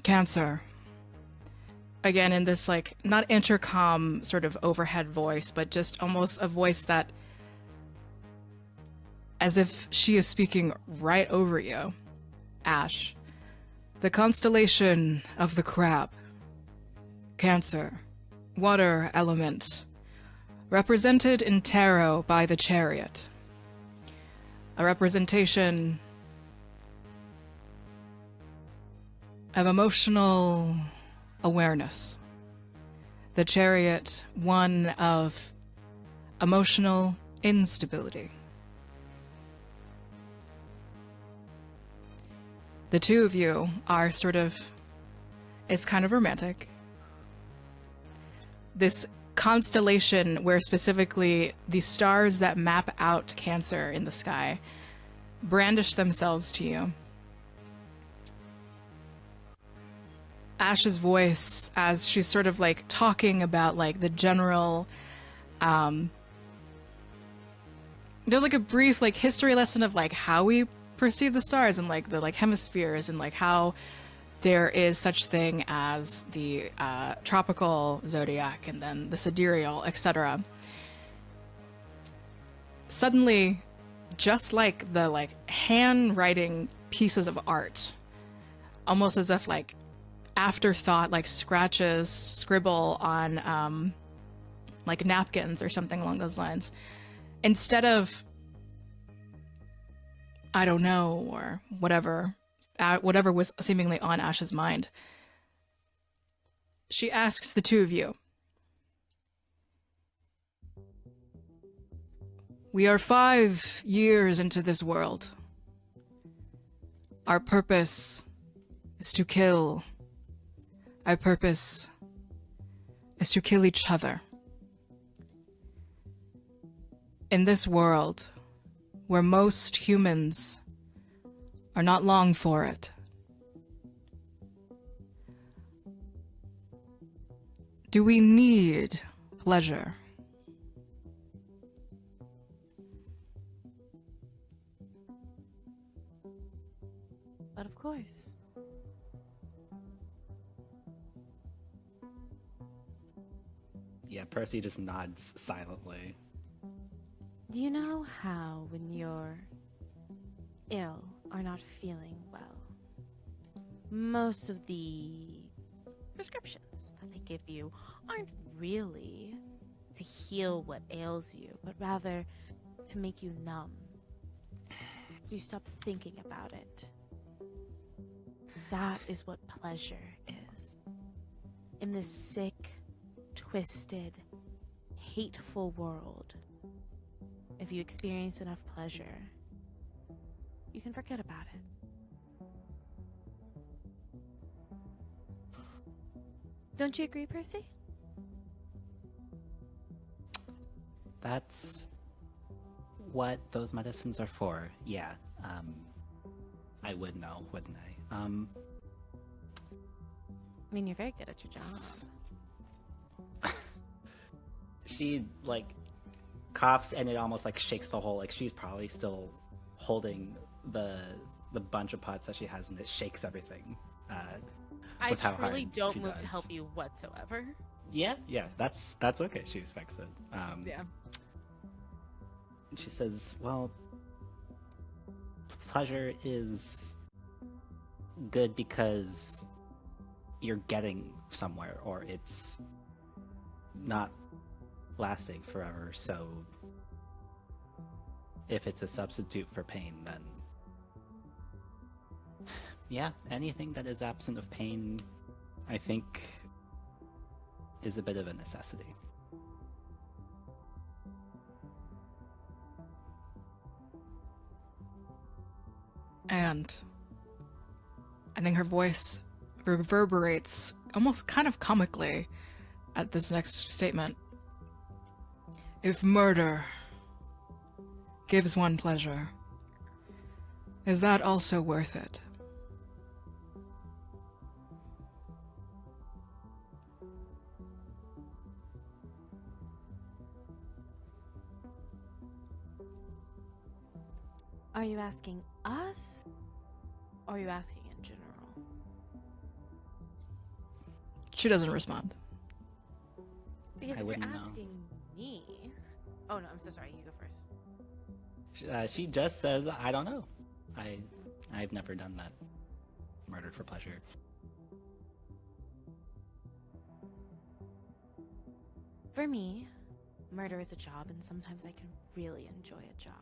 Cancer. Again, in this, like, not intercom sort of overhead voice, but just almost a voice that, as if she is speaking right over you. Ash. The constellation of the crab. Cancer. Water element. Represented in tarot by the chariot. A representation of emotional awareness. The chariot, one of emotional instability. The two of you are sort of, it's kind of romantic. This constellation where specifically the stars that map out Cancer in the sky brandish themselves to you. Ash's voice, as she's sort of like talking about like the general, there's like a brief like history lesson of like how we perceive the stars and like the like hemispheres and like how there is such thing as the tropical zodiac and then the sidereal, etc. Suddenly, just like the like handwriting pieces of art, almost as if like afterthought, like scratches, scribble on like napkins or something along those lines. Instead of, I don't know, or whatever was seemingly on Ash's mind, she asks the two of you, we are 5 years into this world. Our purpose is to kill. Our purpose is to kill each other. In this world, where most humans are not long for it, do we need pleasure? But of course. Yeah, Percy just nods silently. Do you know how when you're ill or not feeling well, most of the prescriptions that they give you aren't really to heal what ails you, but rather to make you numb. So you stop thinking about it. That is what pleasure is. In this sick, twisted, hateful world, if you experience enough pleasure, you can forget about it. Don't you agree, Percy? That's what those medicines are for. Yeah. I would know, wouldn't I? I mean, you're very good at your job. She like coughs and it almost like shakes the whole, like she's probably still holding the bunch of pots that she has, and it shakes everything. I with how truly hard don't she move to does. help you whatsoever. Yeah, that's okay. She expects it. Yeah. She says, "Well, pleasure is good because you're getting somewhere, or it's not lasting forever. So, if it's a substitute for pain, then yeah, anything that is absent of pain, I think, is a bit of a necessity." And I think her voice reverberates almost kind of comically at this next statement. If murder gives one pleasure, is that also worth it? Are you asking us? Or are you asking in general? She doesn't respond. Because I if you're wouldn't know. asking me... Oh no, I'm so sorry. You go first. She just says, "I don't know. I've never done that. Murdered for pleasure." For me, murder is a job, and sometimes I can really enjoy a job.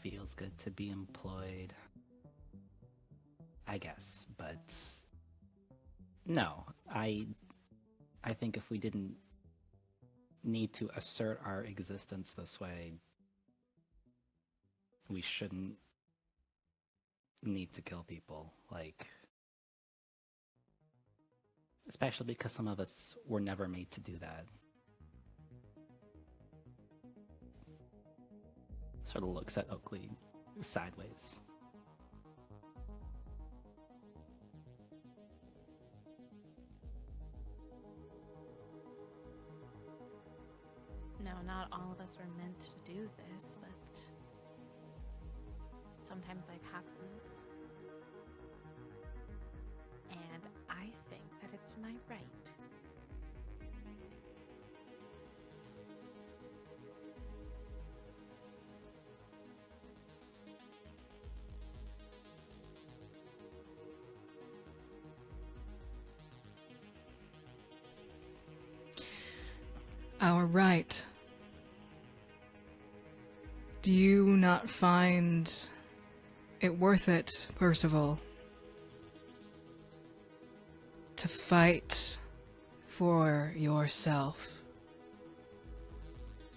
Feels good to be employed, I guess, but no, I think if we didn't need to assert our existence this way, we shouldn't need to kill people, like, especially because some of us were never made to do that. Sort of looks at Oakley sideways. No, not all of us were meant to do this, but sometimes life happens. And I think that it's my right. Our right. Do you not find it worth it, Percival, to fight for yourself?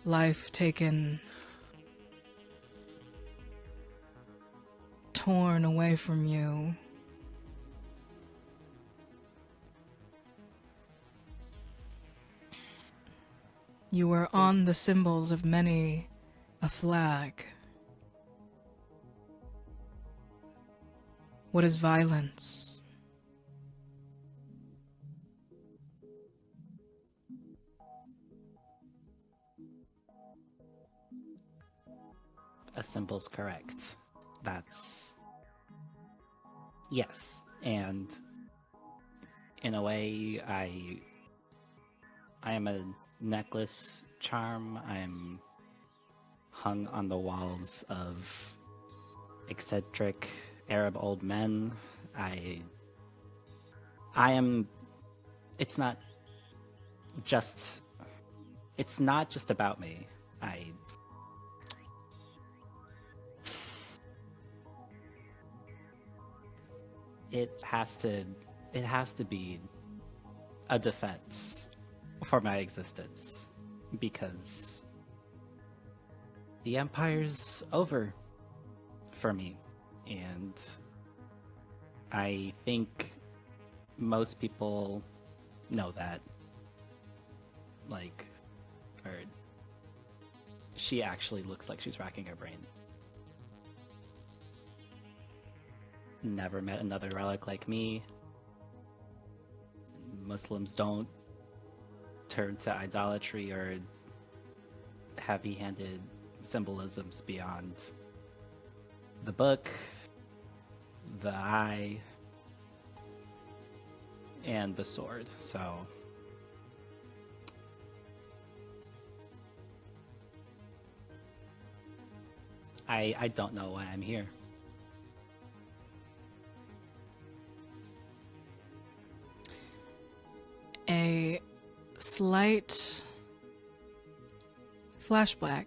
Life taken, torn away from you. You were on the symbols of many a flag. What is violence? A symbol's correct. That's yes. And in a way, I am a necklace charm. I'm hung on the walls of eccentric Arab old men. I am it's not just it's not just about me. I it has to be a defense for my existence because the empire's over for me, and I think most people know that. Like, or she actually looks like she's racking her brain. Never met another relic like me. Muslims don't turn to idolatry or heavy-handed symbolisms beyond the book, the eye, and the sword. So I don't know why I'm here. A slight flashback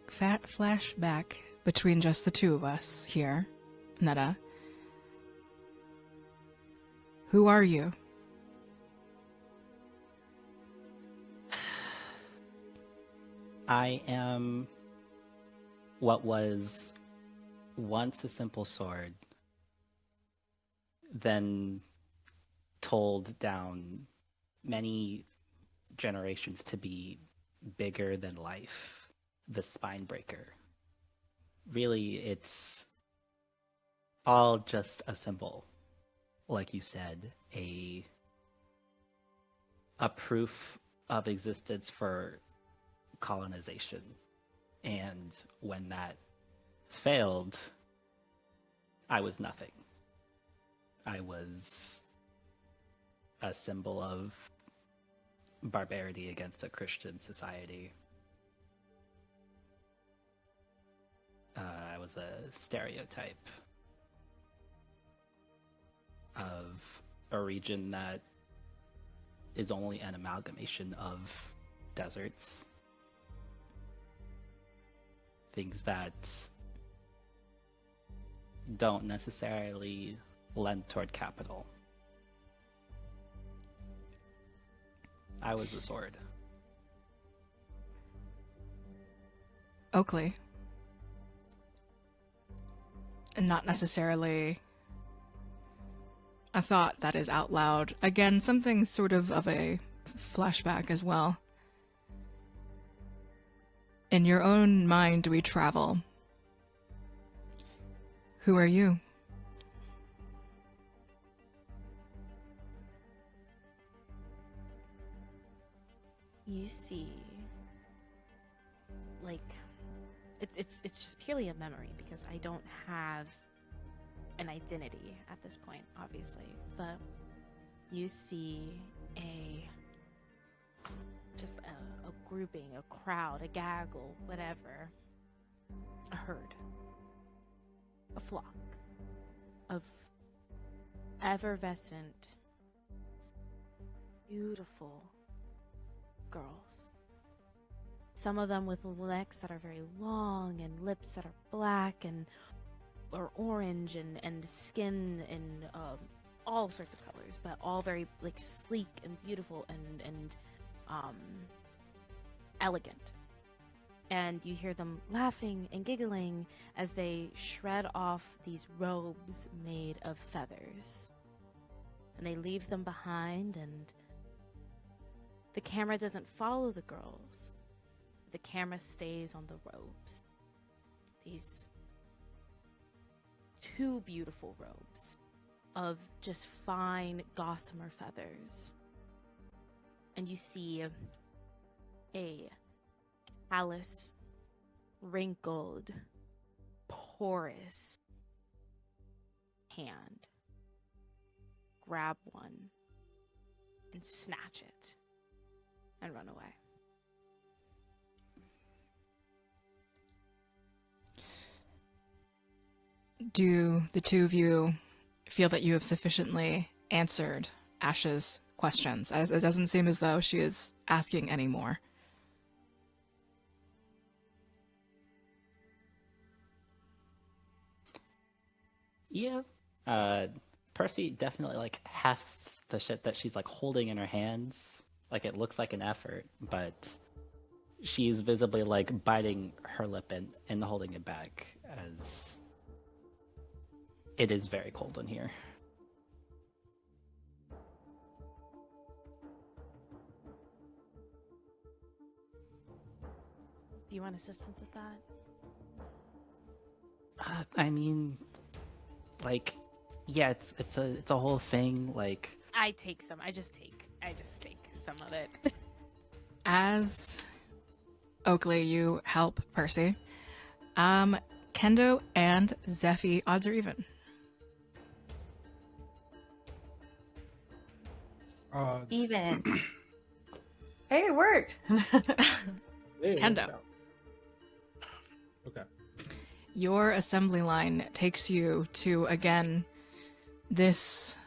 between just the two of us here, Netta. Who are you? I am what was once a simple sword, then told down many generations to be bigger than life, the spine breaker. Really, it's all just a symbol, like you said, a proof of existence for colonization. And when that failed, I was nothing. I was a symbol of barbarity against a Christian society. I was a stereotype of a region that is only an amalgamation of deserts. Things that don't necessarily lend toward capital. I was a sword. Oakley. And not necessarily a thought that is out loud. Again, something sort of a flashback as well. In your own mind we travel. Who are you? You see, like, it's just purely a memory because I don't have an identity at this point, obviously. But you see just a grouping, a crowd, a gaggle, whatever, a herd, a flock of effervescent, beautiful girls. Some of them with necks that are very long and lips that are black and or orange and skin in all sorts of colors, but all very like sleek and beautiful and elegant. And you hear them laughing and giggling as they shred off these robes made of feathers. And they leave them behind, and the camera doesn't follow the girls. The camera stays on the robes. These two beautiful robes of just fine gossamer feathers. And you see a callous, wrinkled, porous, hand, grab one, and snatch it and run away. Do the two of you feel that you have sufficiently answered Ash's questions? As it doesn't seem as though she is asking any more. Yeah. Percy definitely like hefts the shit that she's like holding in her hands. Like it looks like an effort, but she's visibly like biting her lip and holding it back as it is very cold in here. Do you want assistance with that? I mean, like, yeah, it's a whole thing. Like, I just take some of it. As Oakley, you help Percy. Kendo and Zephy, odds are even. Even. Hey, it worked. Kendo. Okay. Your assembly line takes you to, again, this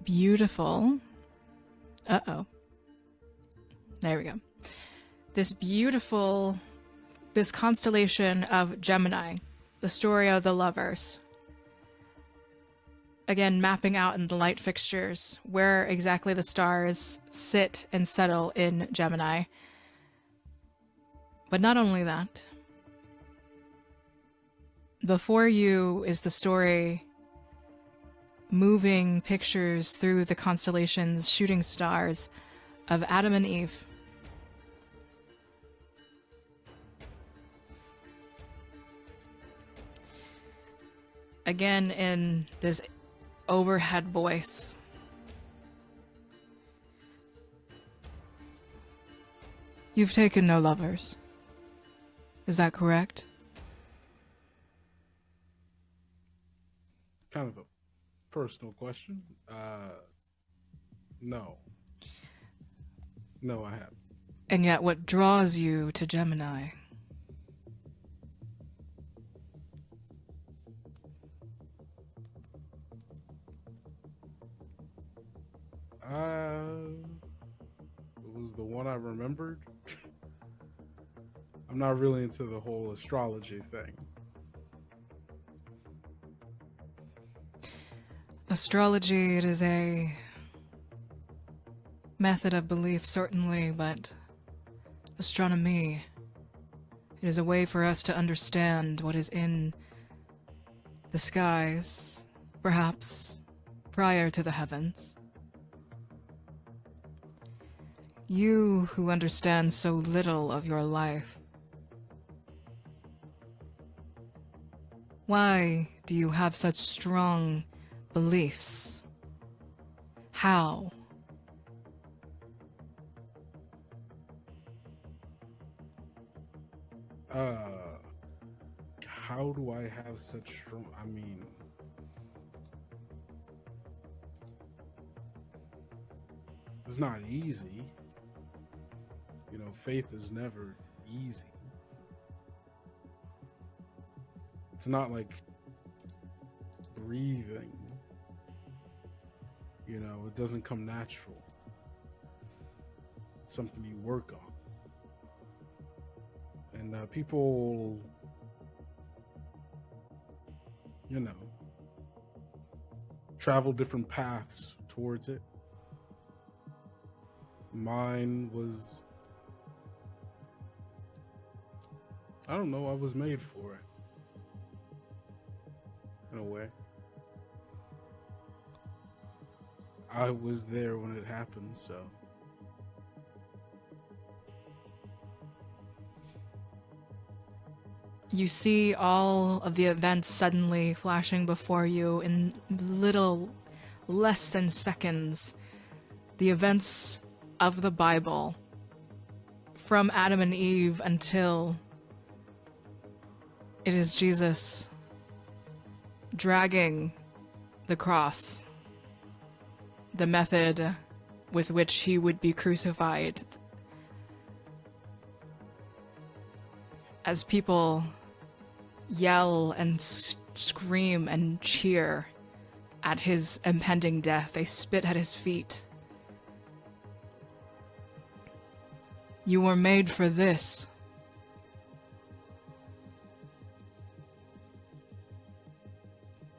beautiful... Uh-oh. There we go. This constellation of Gemini, the story of the lovers. Again, mapping out in the light fixtures where exactly the stars sit and settle in Gemini. But not only that. Before you is the story moving pictures through the constellations, shooting stars of Adam and Eve. Again, in this overhead voice. You've taken no lovers. Is that correct? Kind of a personal question. No. No, I haven't. And yet what draws you to Gemini? It was the one I remembered. I'm not really into the whole astrology thing. Astrology, it is a method of belief, certainly, but astronomy, it is a way for us to understand what is in the skies, perhaps prior to the heavens. You who understand so little of your life, why do you have such strong beliefs? How? How do I have such strong... I mean... It's not easy. You know, faith is never easy. It's not like breathing. You know, it doesn't come natural. It's something you work on. And people, you know, travel different paths towards it. Mine was, I don't know, I was made for it. In a way. I was there when it happened, so. You see all of the events suddenly flashing before you in little less than seconds. The events of the Bible, from Adam and Eve until it is Jesus dragging the cross, the method with which he would be crucified, as people yell and scream and cheer at his impending death. They spit at his feet. You were made for this.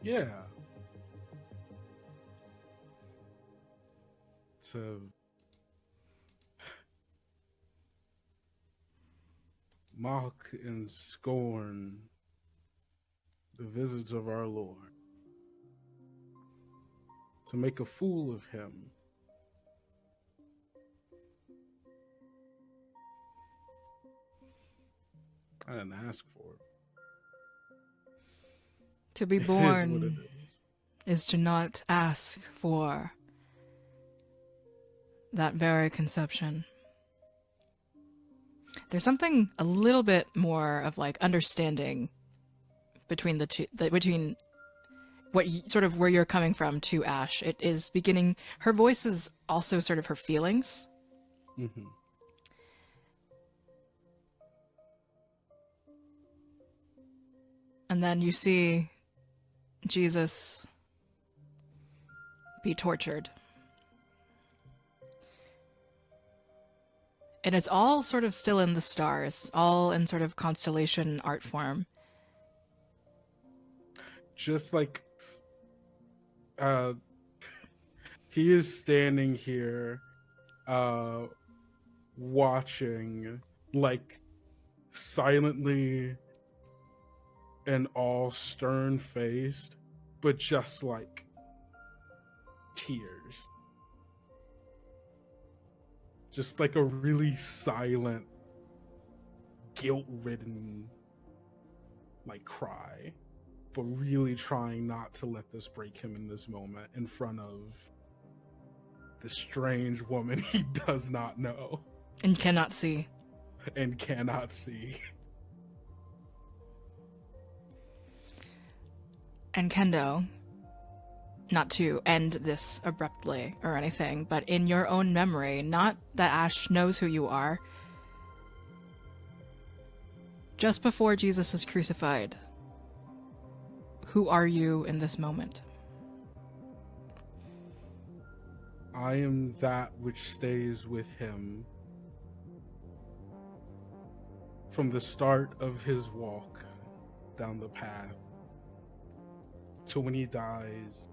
Yeah. To mock and scorn the visage of our Lord, to make a fool of him. I didn't ask for it. To be It is what it born is. is to not ask for that very conception. There's something a little bit more of like understanding between the two, between what sort of where you're coming from to Ash. It is beginning. Her voice is also sort of her feelings. Mm-hmm. And then you see Jesus be tortured. And it's all sort of still in the stars, all in sort of constellation art form. Just like he is standing here watching, like, silently and all stern-faced, but just like tears. Just like a really silent, guilt-ridden, like, cry. But really trying not to let this break him in this moment in front of this strange woman he does not know. And cannot see. And cannot see. And Kendo, not to end this abruptly or anything, but in your own memory, not that Ash knows who you are, just before Jesus is crucified, who are you in this moment? I am that which stays with him from the start of his walk down the path to when he dies,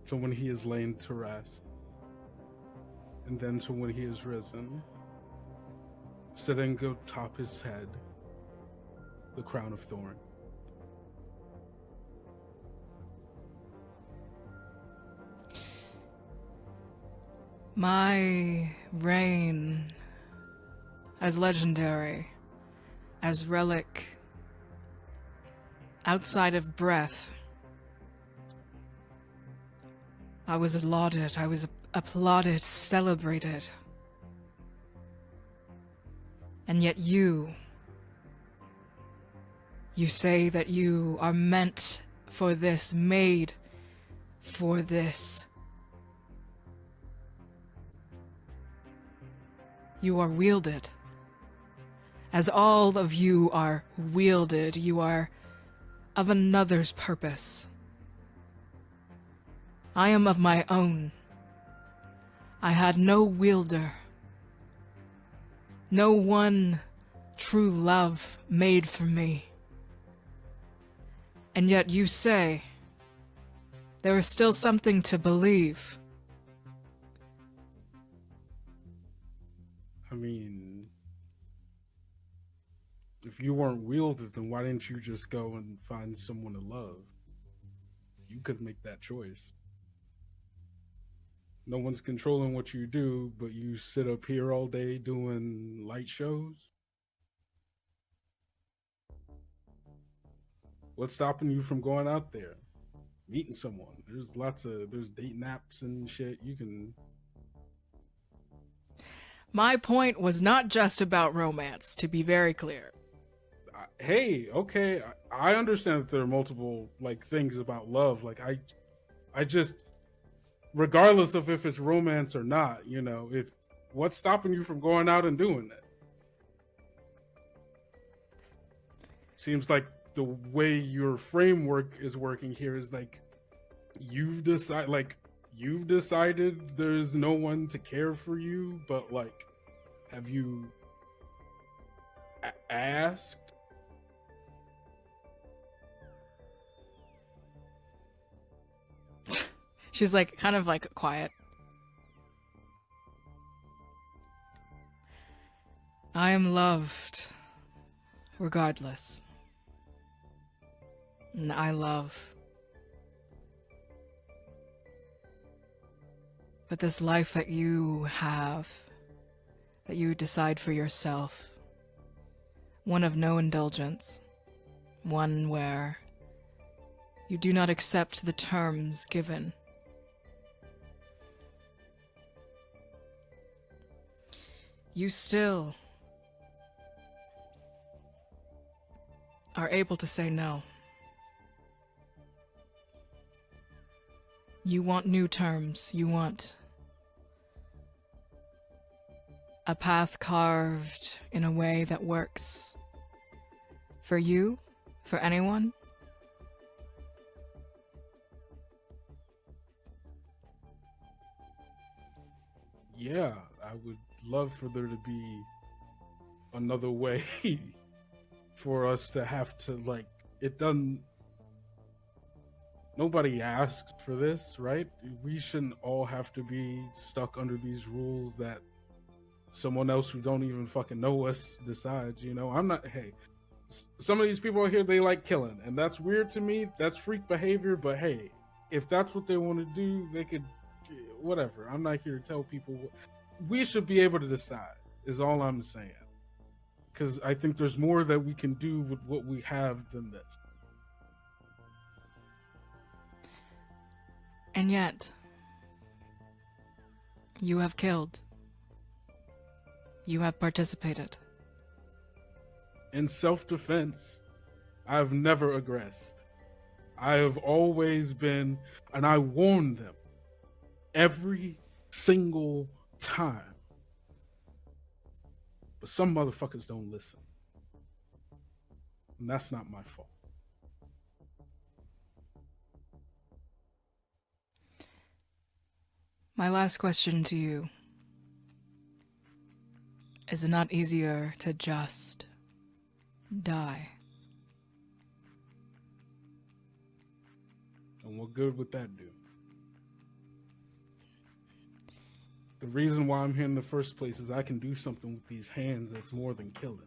to when he is laid to rest, and then to when he is risen, sitting atop his head, the crown of thorns. My reign as legendary, as Relic, outside of breath. I was lauded, I was applauded, celebrated. And yet you say that you are meant for this, made for this. You are wielded. As all of you are wielded, you are of another's purpose. I am of my own. I had no wielder. No one true love made for me. And yet you say, there is still something to believe. I mean, if you weren't wielded, then why didn't you just go and find someone to love? You could make that choice. No one's controlling what you do, but you sit up here all day doing light shows? What's stopping you from going out there, meeting someone? There's dating apps and shit. You can... My point was not just about romance, to be very clear. hey, okay, I understand that there are multiple like things about love. Like I just, regardless of if it's romance or not, you know, if what's stopping you from going out and doing that? Seems like the way your framework is working here is like you've decided there's no one to care for you, but like, have you asked? She's like kind of like quiet. I am loved regardless. And I love. But this life that you have, that you decide for yourself, one of no indulgence, one where you do not accept the terms given. You still are able to say no. You want new terms. You want a path carved in a way that works for you, for anyone. Yeah, I would love for there to be another way for us to have to, like, it doesn't, nobody asked for this, right? We shouldn't all have to be stuck under these rules that someone else who don't even fucking know us decides, you know? I'm not, hey, some of these people out here, they like killing, and that's weird to me. That's freak behavior, but hey, if that's what they want to do, they could, whatever. I'm not here to tell people. We should be able to decide, is all I'm saying. Because I think there's more that we can do with what we have than this. And yet, you have killed. You have participated. In self-defense, I've never aggressed. I have always been, and I warned them every single time. But some motherfuckers don't listen. And that's not my fault. My last question to you. Is it not easier to just die? And what good would that do? The reason why I'm here in the first place is I can do something with these hands that's more than killing.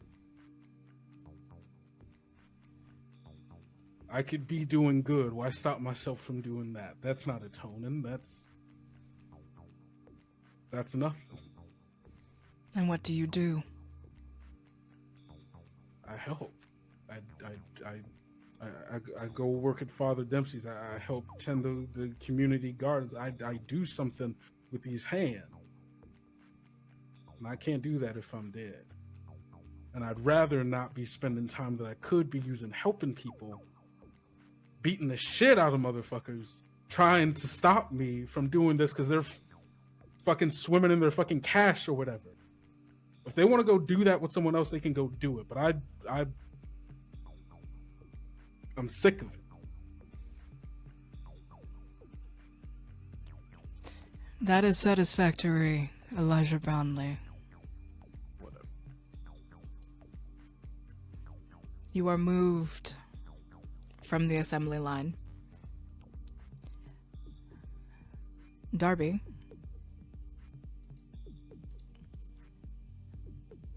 I could be doing good. Why stop myself from doing that? That's not atoning. That's nothing. And what do you do? I help. I go work at Father Dempsey's. I help tend the community gardens. I do something with these hands. And I can't do that if I'm dead. And I'd rather not be spending time that I could be using helping people, beating the shit out of motherfuckers, trying to stop me from doing this because they're fucking swimming in their fucking cash or whatever. If they want to go do that with someone else, they can go do it. But I'm sick of it. That is satisfactory, Elijah Brownlee. Whatever. You are moved from the assembly line. Darby,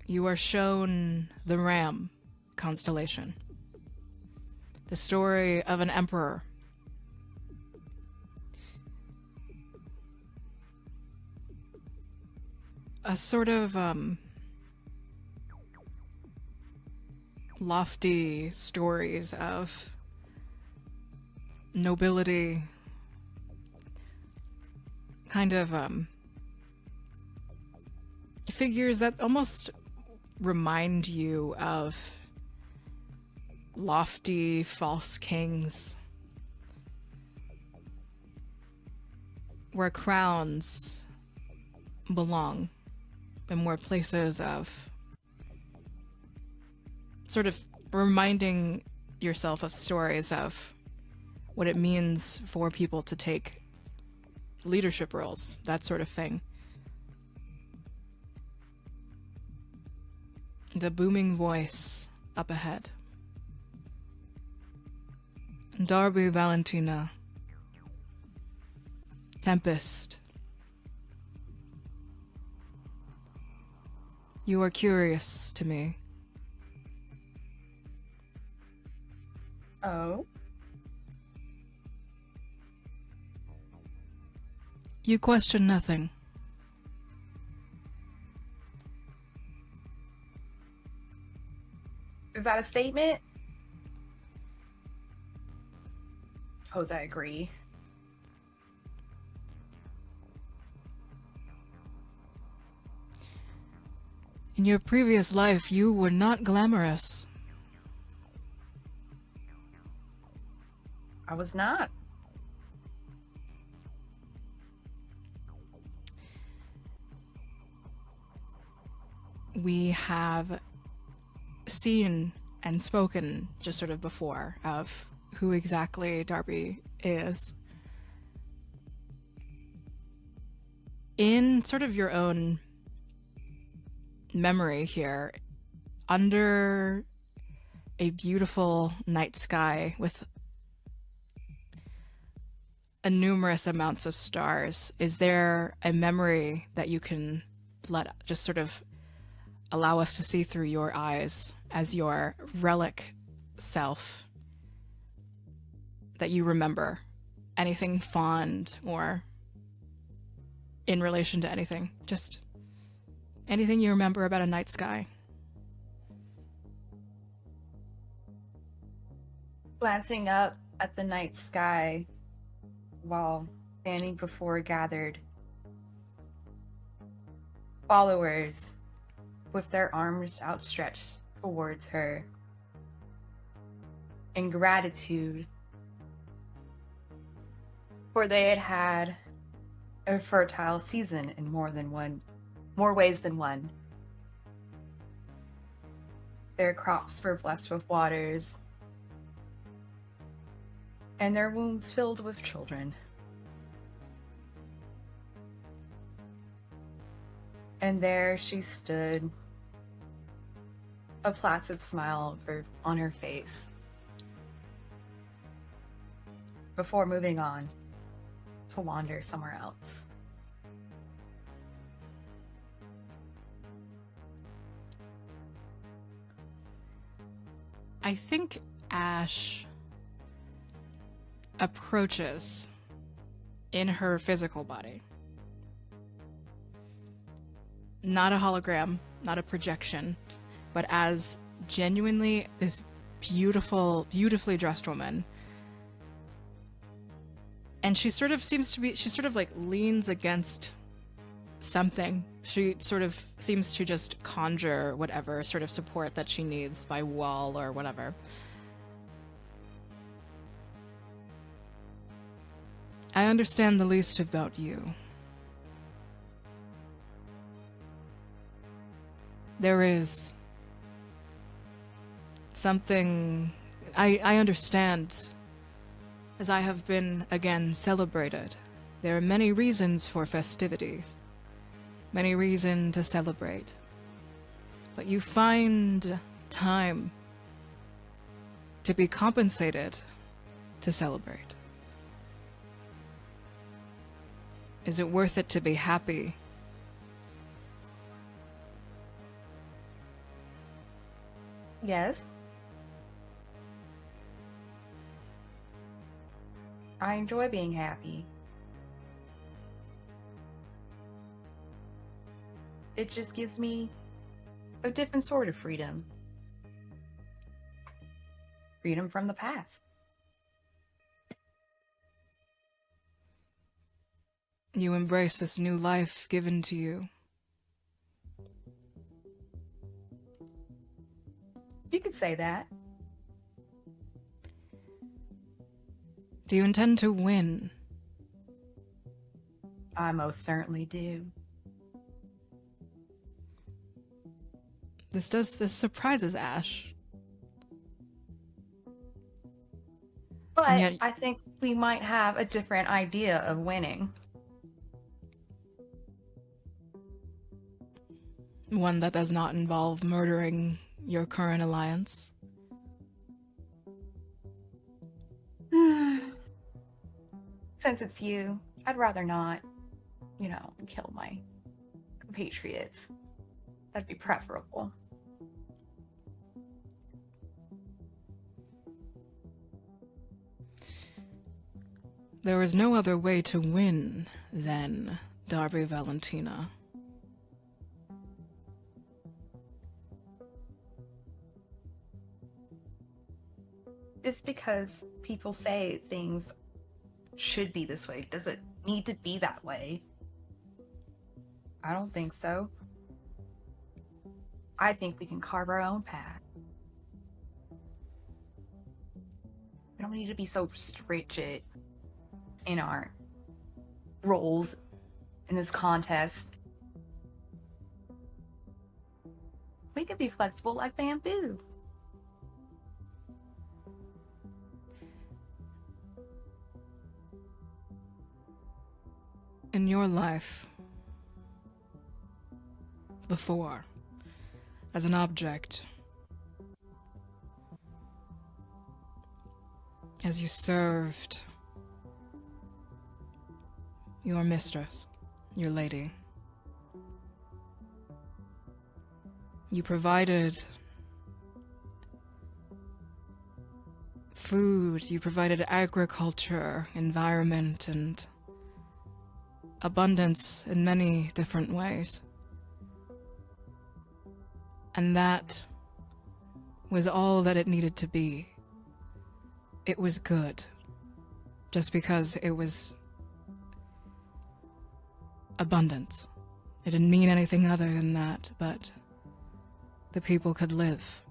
you are shown the Ram constellation. The story of an emperor. A sort of lofty stories of nobility, kind of figures that almost remind you of lofty, false kings, where crowns belong, and where places of sort of reminding yourself of stories of what it means for people to take leadership roles, that sort of thing. The booming voice up ahead. Darby, Valentina. Tempest. You are curious to me. Oh? You question nothing. Is that a statement? Suppose I agree. In your previous life, you were not glamorous. I was not. We have seen and spoken just sort of before of who exactly Darby is. In sort of your own memory here, under a beautiful night sky with a numerous amounts of stars, is there a memory that you can let just sort of allow us to see through your eyes as your relic self that you remember? Anything fond or in relation to anything? Just anything you remember about a night sky? Glancing up at the night sky while standing before gathered followers with their arms outstretched towards her in gratitude, for they had had a fertile season in more ways than one. Their crops were blessed with waters, and their wombs filled with children. And there she stood, a placid smile on her face, before moving on to wander somewhere else. I think Ash approaches in her physical body. Not a hologram, not a projection, but as genuinely this beautifully dressed woman. And she sort of leans against something. She sort of seems to just conjure whatever sort of support that she needs by wall or whatever. I understand the least about you. There is something I understand, as I have been again celebrated. There are many reasons for festivities, many reasons to celebrate, but you find time to be compensated to celebrate. Is it worth it to be happy? Yes. I enjoy being happy. It just gives me a different sort of freedom. Freedom from the past. You embrace this new life given to you. You could say that. Do you intend to win? I most certainly do. This surprises Ash. But And yet- I think we might have a different idea of winning. One that does not involve murdering your current alliance. Since it's you, I'd rather not, kill my compatriots. That'd be preferable. There is no other way to win than Darby Valentina. Just because people say things should be this way, does it need to be that way? I don't think so. I think we can carve our own path. We don't need to be so rigid in our roles in this contest. We could be flexible like bamboo. In your life, before, as an object, as you served your mistress, your lady, you provided food, you provided agriculture, environment, and abundance in many different ways. And that was all that it needed to be. It was good. Just because it was abundance. It didn't mean anything other than that, but the people could live.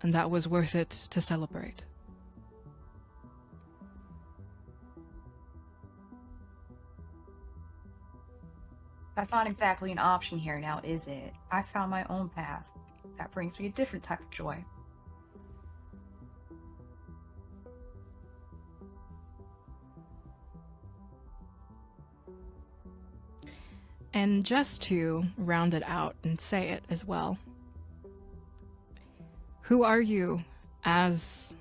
And that was worth it to celebrate. That's not exactly an option here now, is it? I found my own path. That brings me a different type of joy. And just to round it out and say it as well, who are you as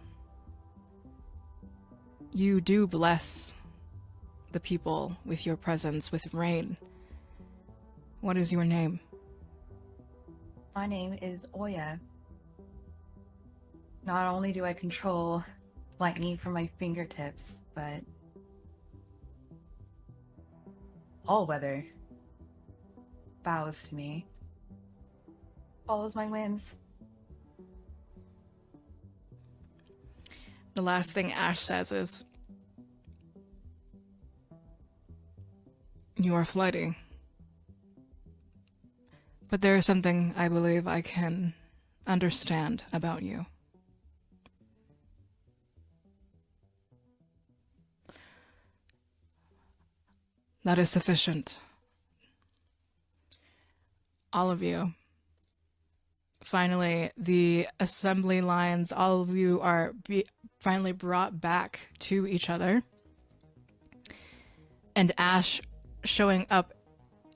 you do bless the people with your presence, with rain? What is your name? My name is Oya. Not only do I control lightning from my fingertips, but all weather bows to me, follows my whims. The last thing Ash says is, "You are flighty. But there is something I believe I can understand about you." That is sufficient. All of you. Finally, the assembly lines, all of you are finally brought back to each other. And Ash showing up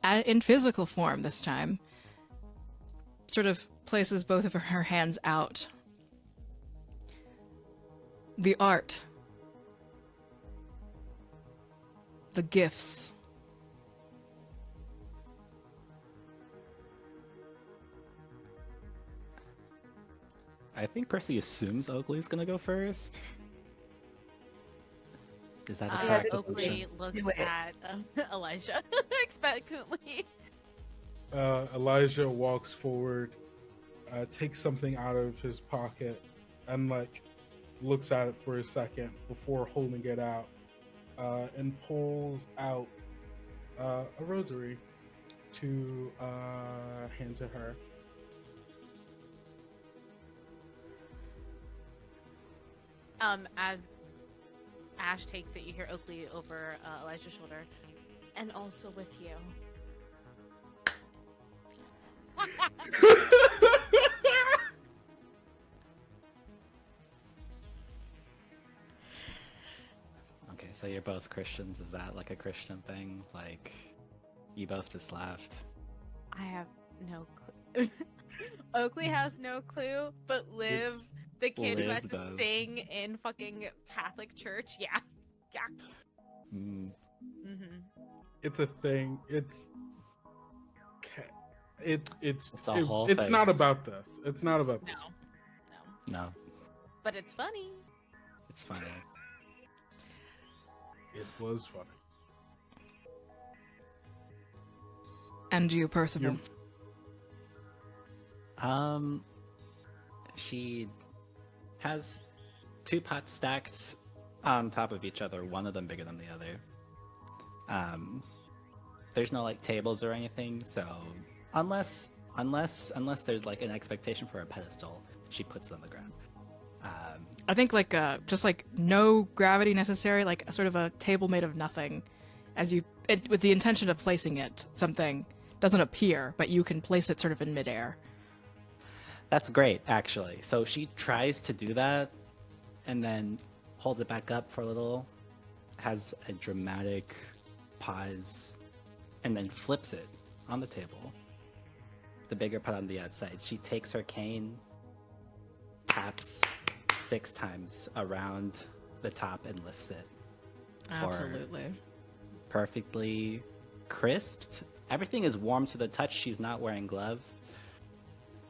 in physical form this time, sort of places both of her hands out. The art. The gifts. I think Percy assumes Oakley's gonna go first. Is that a correct Oakley assumption? looks Do it. at Elijah expectantly. Elijah walks forward, takes something out of his pocket, and looks at it for a second before holding it out, and pulls out a rosary to hand to her. Ash takes it, you hear Oakley over Elijah's shoulder. And also with you. Okay, so you're both Christians. Is that like a Christian thing? Like, you both just laughed. I have no clue. Oakley has no clue, but Liv, the kid who had to does. sing in fucking Catholic church, yeah. Mm. Mm-hmm. It's a thing. It's a whole it's thing. not about this. It's not about this. No, But it's funny. it's funny. It was funny. And you, Percival. She has two pots stacked on top of each other, one of them bigger than the other. There's no like tables or anything, so unless there's like an expectation for a pedestal, she puts it on the ground. I think like just like no gravity necessary, like sort of a table made of nothing, with the intention of placing it. Something doesn't appear, but you can place it sort of in midair. That's great, actually. So she tries to do that, and then holds it back up for a little, has a dramatic pause, and then flips it on the table. The bigger pot on the outside. She takes her cane, taps 6 times around the top, and lifts it. Absolutely. Perfectly crisped. Everything is warm to the touch. She's not wearing glove.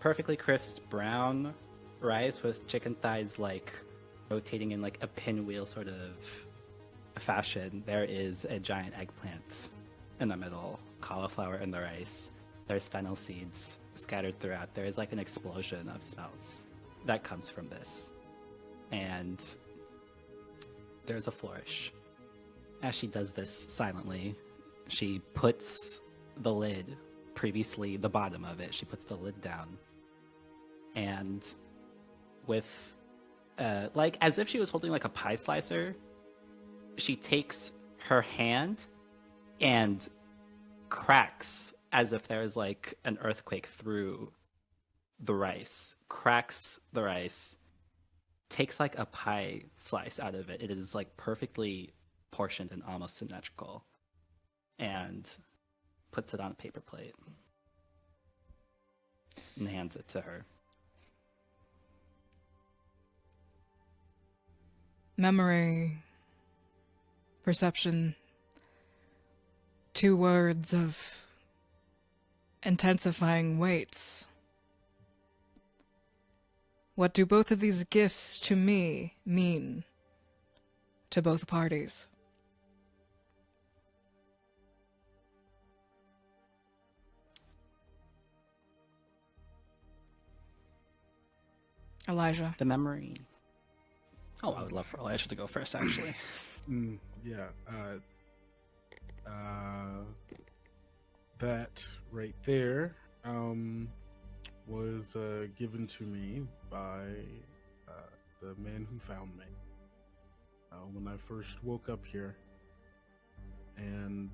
Perfectly crisped brown rice with chicken thighs like rotating in like a pinwheel sort of fashion. There is a giant eggplant in the middle, cauliflower in the rice. There's fennel seeds scattered throughout. There is like an explosion of smells that comes from this. And there's a flourish. As she does this silently, she puts the lid, previously the bottom of it, she puts the lid down. And with, like, as if she was holding like a pie slicer, she takes her hand and cracks as if there is like an earthquake through the rice, cracks the rice, takes like a pie slice out of it. It is like perfectly portioned and almost symmetrical, and puts it on a paper plate and hands it to her. Memory, perception, 2 words of intensifying weights. What do both of these gifts to me mean to both parties? Elijah. The memory. Oh, I would love for Elijah to go first, actually. Yeah. That right there was given to me by the man who found me when I first woke up here. And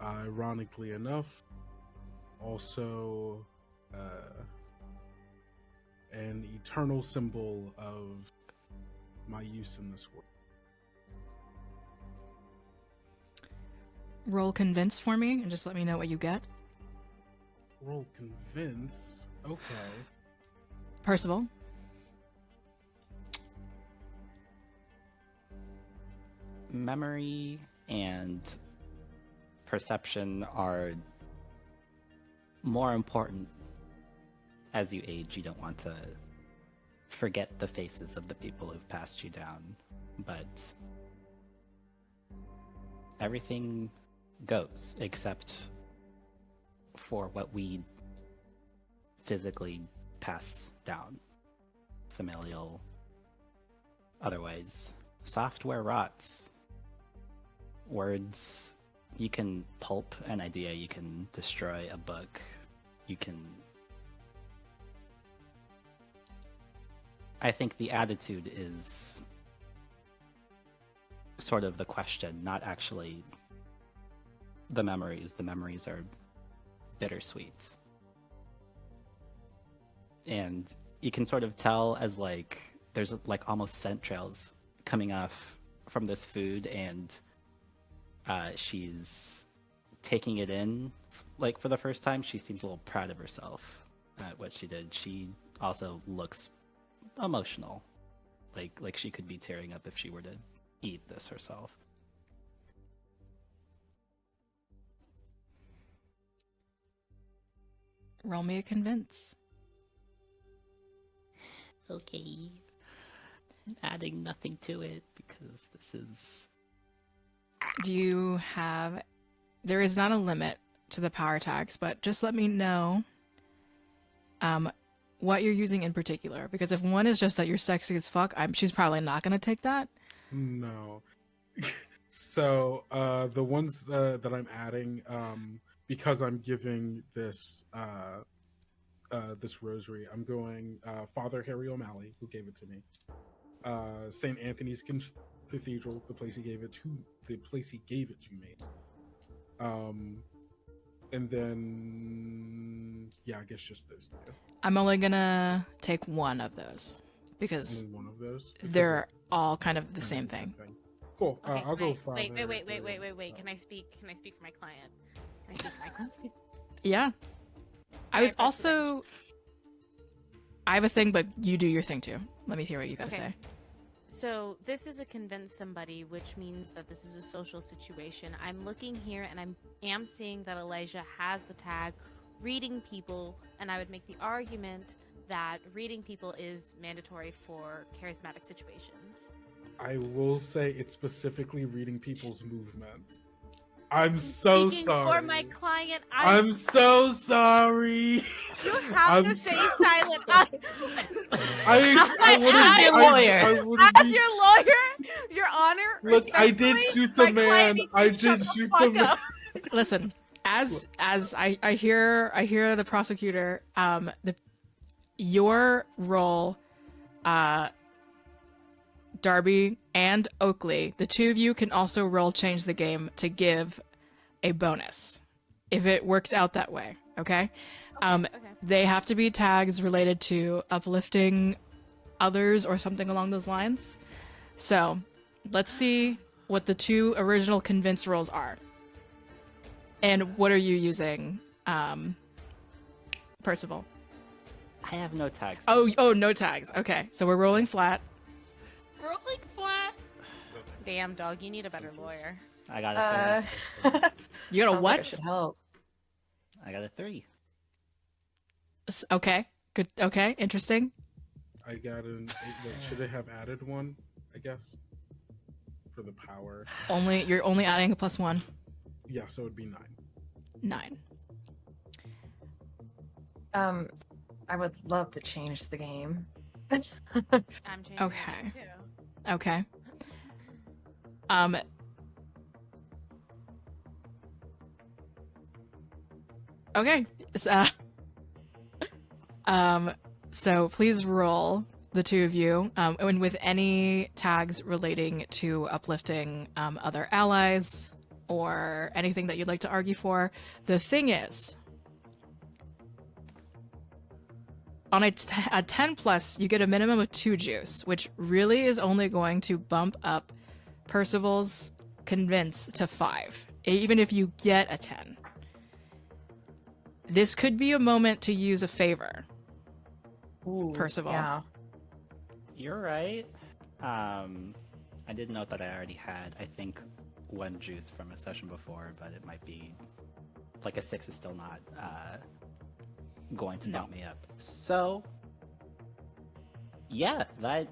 ironically enough, also an eternal symbol of my use in this world. Roll convince for me and just let me know what you get. Roll convince. Okay. Percival. Memory and perception are more important. As you age, you don't want to forget the faces of the people who've passed you down, but everything goes except for what we physically pass down. Familial, otherwise. Software rots. Words, you can pulp an idea, you can destroy a book, you can... I think the attitude is sort of the question, not actually the memories. The memories are bittersweet. And you can sort of tell as like there's like almost scent trails coming off from this food, and she's taking it in like for the first time. She seems a little proud of herself at what she did. She also looks emotional, like she could be tearing up if she were to eat this herself. Roll me a convince. Okay. Adding nothing to it because this is... Do you have... There is not a limit to the power tags, but just let me know what you're using in particular. Because if one is just that you're sexy as fuck, she's probably not going to take that. No. So the ones that I'm adding, because I'm giving this this rosary, I'm going Father Harry O'Malley, who gave it to me. St. Anthony's Cathedral, the place he gave it to me. And then I guess just those two. I'm only gonna take one of those because Only one of those. they're all kind of the same thing. Cool. Okay, I'll go Father. Wait. Can I speak for my client? Can I speak for my client? Yeah. I was also... I have a thing, but you do your thing too. Let me hear what you gotta say. So this is a convince somebody, which means that this is a social situation. I'm looking here and I am seeing that Elijah has the tag reading people, and I would make the argument that reading people is mandatory for charismatic situations. I will say it's specifically reading people's movements. I'm so Speaking sorry. for my client, I'm so sorry. You have to stay silent. As your lawyer, As your lawyer, Your Honor. Look, I did shoot the man. I did shoot the man. Listen, as I hear the prosecutor, your role, Darby and Oakley, the two of you can also roll change the game to give a bonus if it works out that way. Okay. Okay. They have to be tags related to uplifting others or something along those lines. So let's see what the two original convince rolls are. And what are you using, Percival? I have no tags. Oh, no tags. Okay, so we're rolling flat. Rolling flat. Damn, dog, you need a better lawyer. I got a 3. You got a Sounds like what? I should help. I got a 3. Okay, good. Okay, interesting. I got an 8. Should I have added one? I guess for the power. You're only adding a +1. Yeah, so it'd be 9. 9. I would love to change the game. I'm changing Okay. mine, too. Okay. Okay. So please roll, the two of you, and with any tags relating to uplifting other allies or anything that you'd like to argue for. The thing is, on a 10 plus, you get a minimum of 2 juice, which really is only going to bump up Percival's convince to 5, even if you get a 10. This could be a moment to use a favor, Ooh, Percival. Yeah. You're right. I did note that I already had, I think, 1 juice from a session before, but it might be like a 6 is still not going to bump me up. So, yeah, that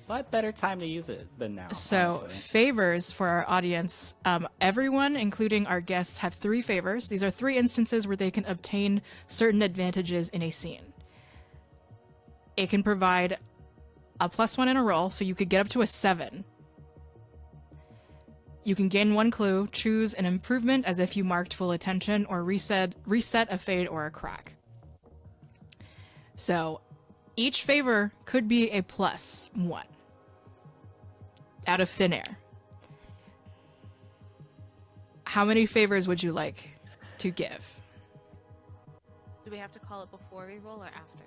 what better time to use it than now? So, honestly. favors for our audience. Everyone, including our guests, have 3 favors. These are 3 instances where they can obtain certain advantages in a scene. It can provide a +1 in a roll, so you could get up to a 7. You can gain 1 clue, choose an improvement as if you marked full attention, or reset a fade or a crack. So each favor could be a +1. out of thin air, how many favors would you like to give? Do we have to call it before we roll or after?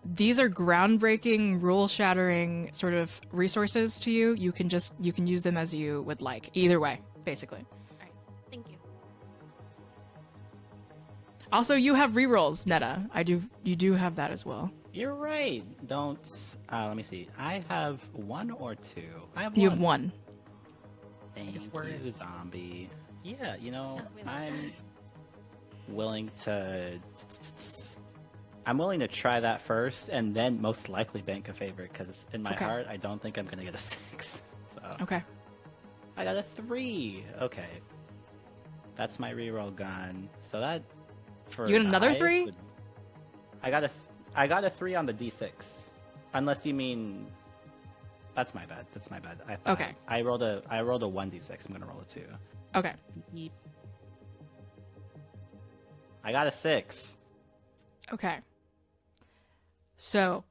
These are groundbreaking, rule-shattering sort of resources to you. You can use them as you would like. Either way, basically. All right. Thank you. Also, you have rerolls, Netta. You do have that as well. You're right. Don't. Let me see. I have one or two. I have You one. have one. Thank It's worth you, zombie. Yeah, we love I'm willing to. I'm willing to try that first, and then most likely bank a favor, because in my Okay. heart, I don't think I'm gonna get a 6. So Okay. I got a 3. Okay, that's my reroll gone. So that for You got the another highest 3? I got a 3 on the d6. Unless you mean. That's my bad. That's my bad. Okay. I rolled a 1d6. I'm gonna roll a 2. Okay. Beep. I got a 6. Okay. So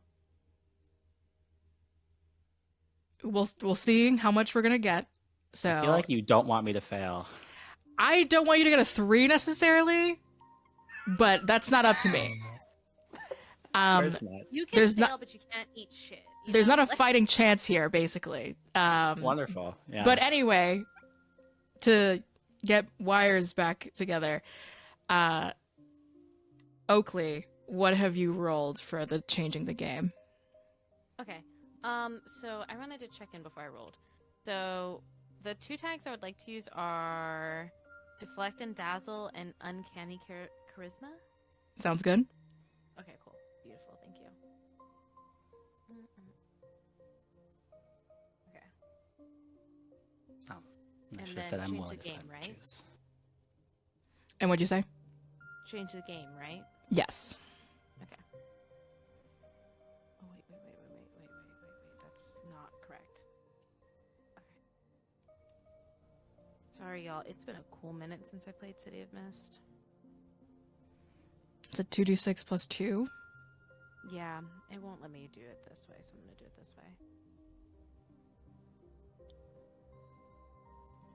we'll see how much we're gonna get. So I feel like you don't want me to fail. I don't want you to get a 3 necessarily, but that's not up to me. Where's not? You can There's fail, not- but you can't eat shit. you There's know? not a Like- fighting chance here, basically. Wonderful. Yeah. But anyway, to get wires back together, Oakley, what have you rolled for the changing the game? Okay. So I wanted to check in before I rolled. So the 2 tags I would like to use are Deflect and Dazzle and Uncanny Charisma. Sounds good. Okay, cool. Beautiful. Thank you. Okay. Oh, I And should have then said I'm change willing the to game, sign right? choose. And what'd you say? Change the game, right? Yes. Okay. Oh, wait. That's not correct. Okay. Sorry, y'all. It's been a cool minute since I played City of Mist. It's a 2d6 plus 2. Yeah, it won't let me do it this way, so I'm gonna do it this way.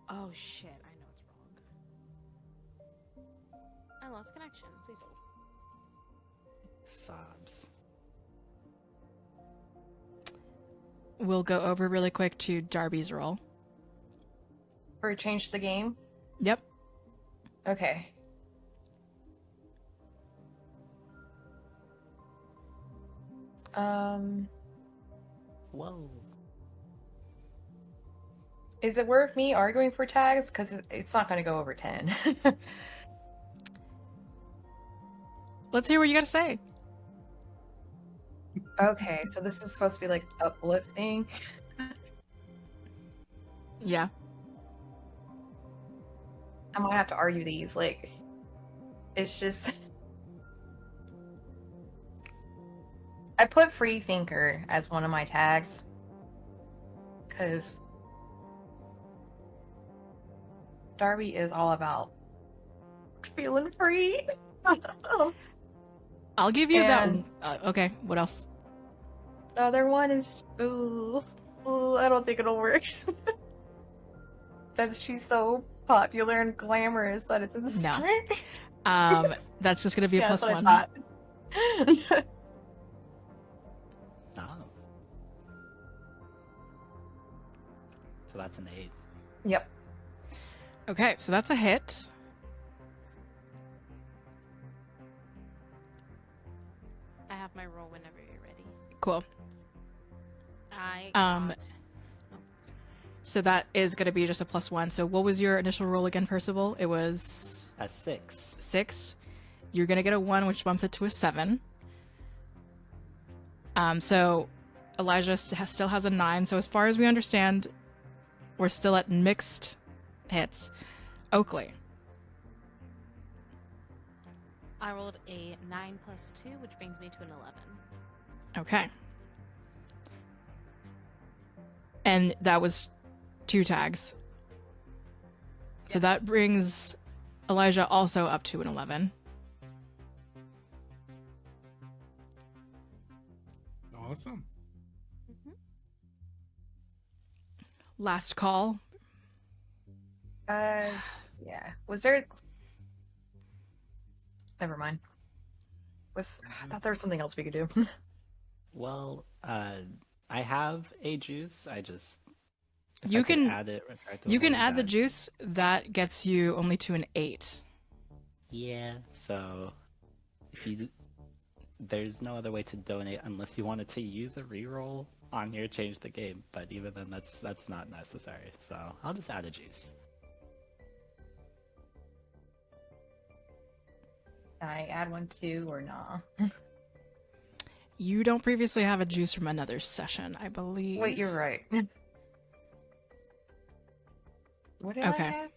Oh shit, I know it's wrong. I lost connection. Please hold. Sobs. We'll go over really quick to Darby's roll. For change the game. Yep. Okay. Whoa. Is it worth me arguing for tags? Because it's not going to go over 10. Let's hear what you got to say. Okay, so this is supposed to be like uplifting. Yeah. I might have to argue these. Like, it's just. I put free thinker as one of my tags. Because Darby is all about feeling free. I'll give you that And- one. Okay, what else? The other one is. Ooh, I don't think it'll work. That she's so popular and glamorous that it's inspiring. That's just going to be a Yeah, plus that's what 1. I thought. Oh. So that's an 8. Yep. Okay, so that's a hit. I have my roll whenever you're ready. Cool. I Um, got... Oh, sorry. So that is going to be just a plus 1. So what was your initial roll again, Percival? It was A 6. 6. You're going to get a 1, which bumps it to a 7. So Elijah still has a 9. So as far as we understand, we're still at mixed hits. Oakley. I rolled a 9 plus 2, which brings me to an 11. Okay. And that was 2 tags. So Yes. that brings Elijah also up to an 11. Awesome. last call. Yeah. Was there? Never mind. I thought there was something else we could do. Well, I have a juice. I just if You I could can add it retroactively. you can add the that- juice. That gets you only to an 8. Yeah. So if you there's no other way to donate unless you wanted to use a reroll on your change the game. But even then, that's not necessary. So I'll just add a juice. Can I add one too, or nah? You don't previously have a juice from another session, I believe. Wait, you're right. What did Okay. I have?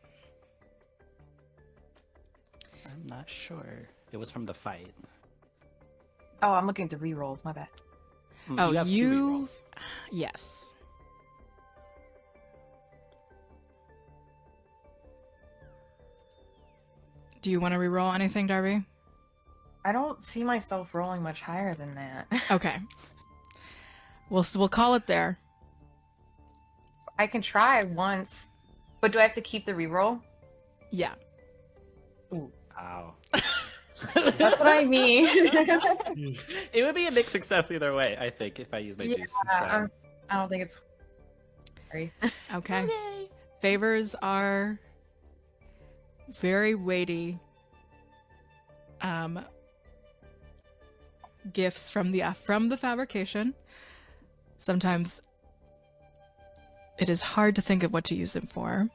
I'm not sure. It was from the fight. Oh, I'm looking at the rerolls. My bad. Oh, you have you- two rerolls. Yes. Do you want to reroll anything, Darby? I don't see myself rolling much higher than that. Okay. We'll call it there. I can try once, but do I have to keep the reroll? Yeah. Wow. That's what I mean. It would be a big success either way, I think, if I use my juice instead. I don't think it's. Sorry. Okay. Favors are very weighty gifts from the fabrication. Sometimes it is hard to think of what to use them for.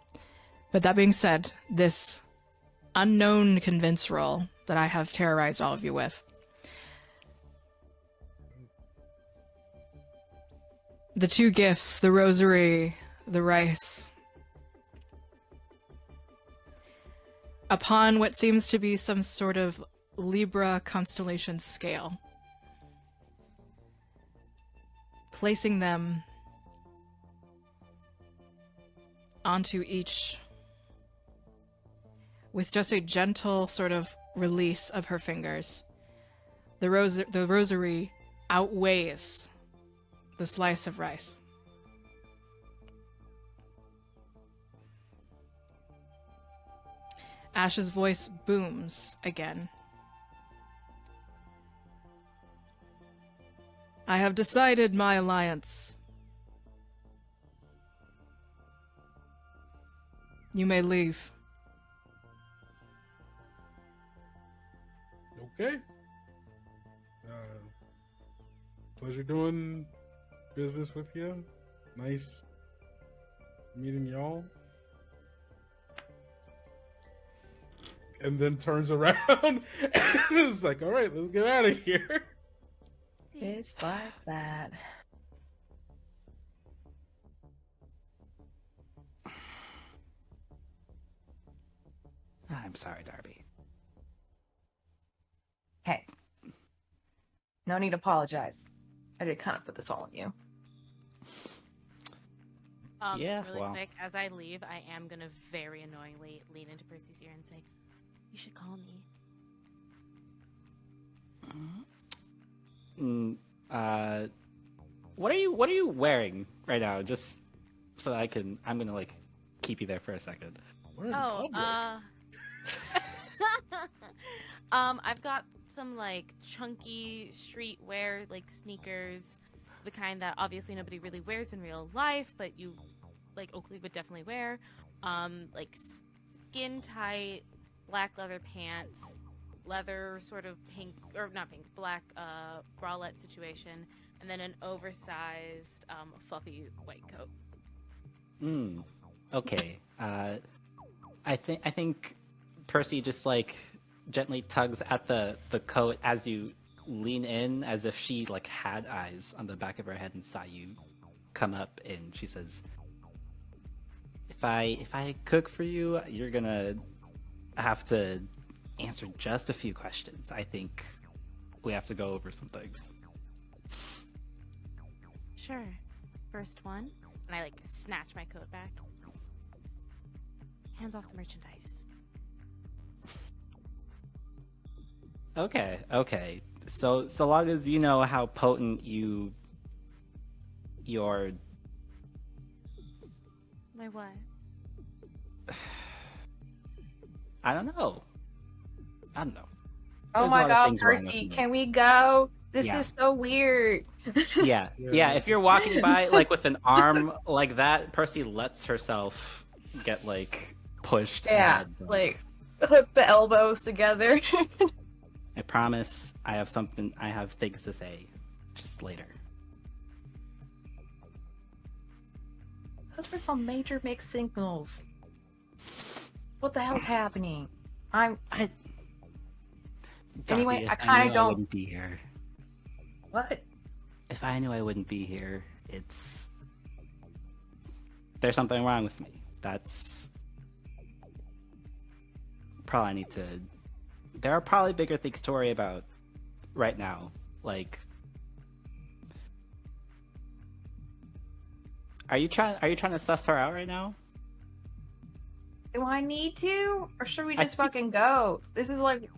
But that being said, this unknown convince roll that I have terrorized all of you with. The two gifts, the rosary, the rice. Upon what seems to be some sort of Libra constellation scale. Placing them onto each with just a gentle sort of release of her fingers. The rosary outweighs the slice of rice. Ash's voice booms again. I have decided my alliance. You may leave. Okay. Pleasure doing business with you. Nice meeting y'all. And then turns around and is like, all right, let's get out of here. It's like that. I'm sorry, Darby. Hey. No need to apologize. I did kind of put this all on you. Yeah, really well. quick, as I leave, I am gonna very annoyingly lean into Percy's ear and say, "You should call me." What are you wearing right now? Just so that I'm gonna like keep you there for a second. We're in Oh, public. I've got some like chunky streetwear, like sneakers, the kind that obviously nobody really wears in real life, but you, like Oakley would definitely wear. Like skin tight black leather pants, leather sort of pink or not pink, black bralette situation, and then an oversized fluffy white coat. Okay. I think Percy just like gently tugs at the coat as you lean in, as if she like had eyes on the back of her head and saw you come up, and she says, if I cook for you, you're gonna have to answer just a few questions. I think we have to go over some things. Sure. First one, and I like snatch my coat back. Hands off the merchandise. Okay. So long as you know how potent your My what? I don't know. Oh There's my a lot of god, things wrong with Percy, me. can we go? This Yeah. is so weird. Yeah, yeah. If you're walking by like with an arm like that, Percy lets herself get like pushed. Yeah, ahead, like hook the elbows together. I promise, I have things to say, just later. Those were some major mixed signals. What the hell's happening? Anyway, Darby, I if kinda knew don't- I wouldn't be here. What? If I knew I wouldn't be here, there's something wrong with me. That's probably I need to. There are probably bigger things to worry about right now. Like, are you trying to suss her out right now? Do I need to? Or should we I just think- fucking go? This is like.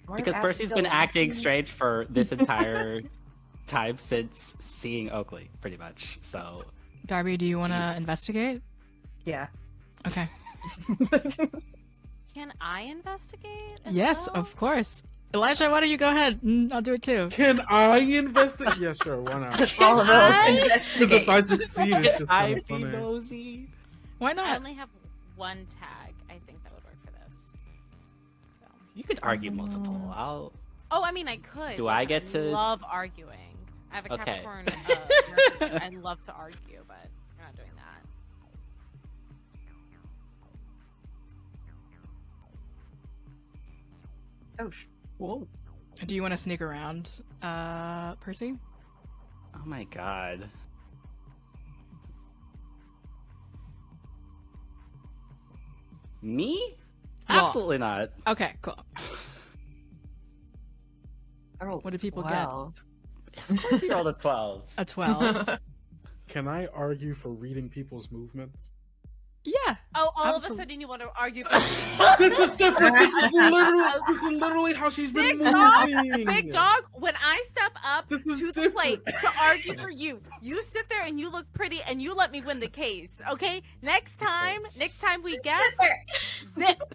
What if Because Ashley's Percy's still been acting laughing? strange for this entire time since seeing Oakley, pretty much. So Darby, do you want to investigate? Yeah. Okay. Can I investigate? as Yes, well? of course. Elijah, why don't you go ahead? I'll do it too. Can I investigate? Yeah, sure. Why not? All of us I- Because if investigate. I succeed, it's just I kind of be funny. nosy. Why I not? only have one tag. I think that would work for this. So. You could argue multiple. I'll. Oh, I mean, I could. Do I Listen, get to- love arguing. I have a Okay. Capricorn. Mercury. I love to argue, but you're not doing that. Oh, Whoa. Do you want to sneak around, Percy? Oh my god. Me? Well- Absolutely not. Okay, cool. I rolled What do people get? 12. Of course you rolled a 12. A 12. Can I argue for reading people's movements? Yeah. Oh, all of a Absolute- sudden you want to argue for me. This is different. This is literally how she's been Big dog, moving. Big dog, when I step up This is to the different. plate to argue for you, you sit there and you look pretty and you let me win the case, okay? Next time we guess, zip,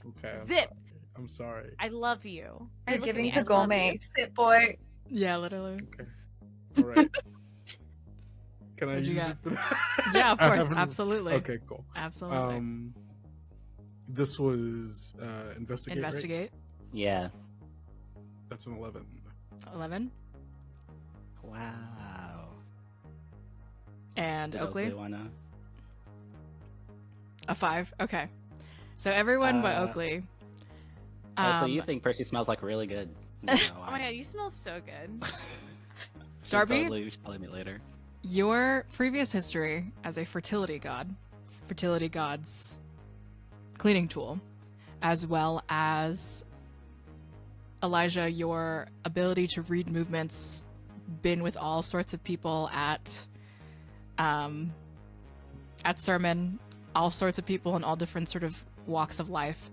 Okay. zip. I'm sorry. I love you. You're Look at giving me, I the love Gomez. you. Sit, boy. Yeah, literally. All right. Can I What'd use you it for that? Yeah, of I course. haven't- Absolutely. Okay, cool. Absolutely. This was investigate. right? Investigate. Yeah. That's an 11. 11. Wow. And Did Oakley. wanna... A 5. Okay. So everyone but Oakley. Oakley, you think Percy smells like really good. No, Oh my god, you smell so good. Darby? You should tell me later. Your previous history as a fertility god's cleaning tool, as well as Elijah, your ability to read movements, been with all sorts of people at sermon, all sorts of people in all different sort of walks of life.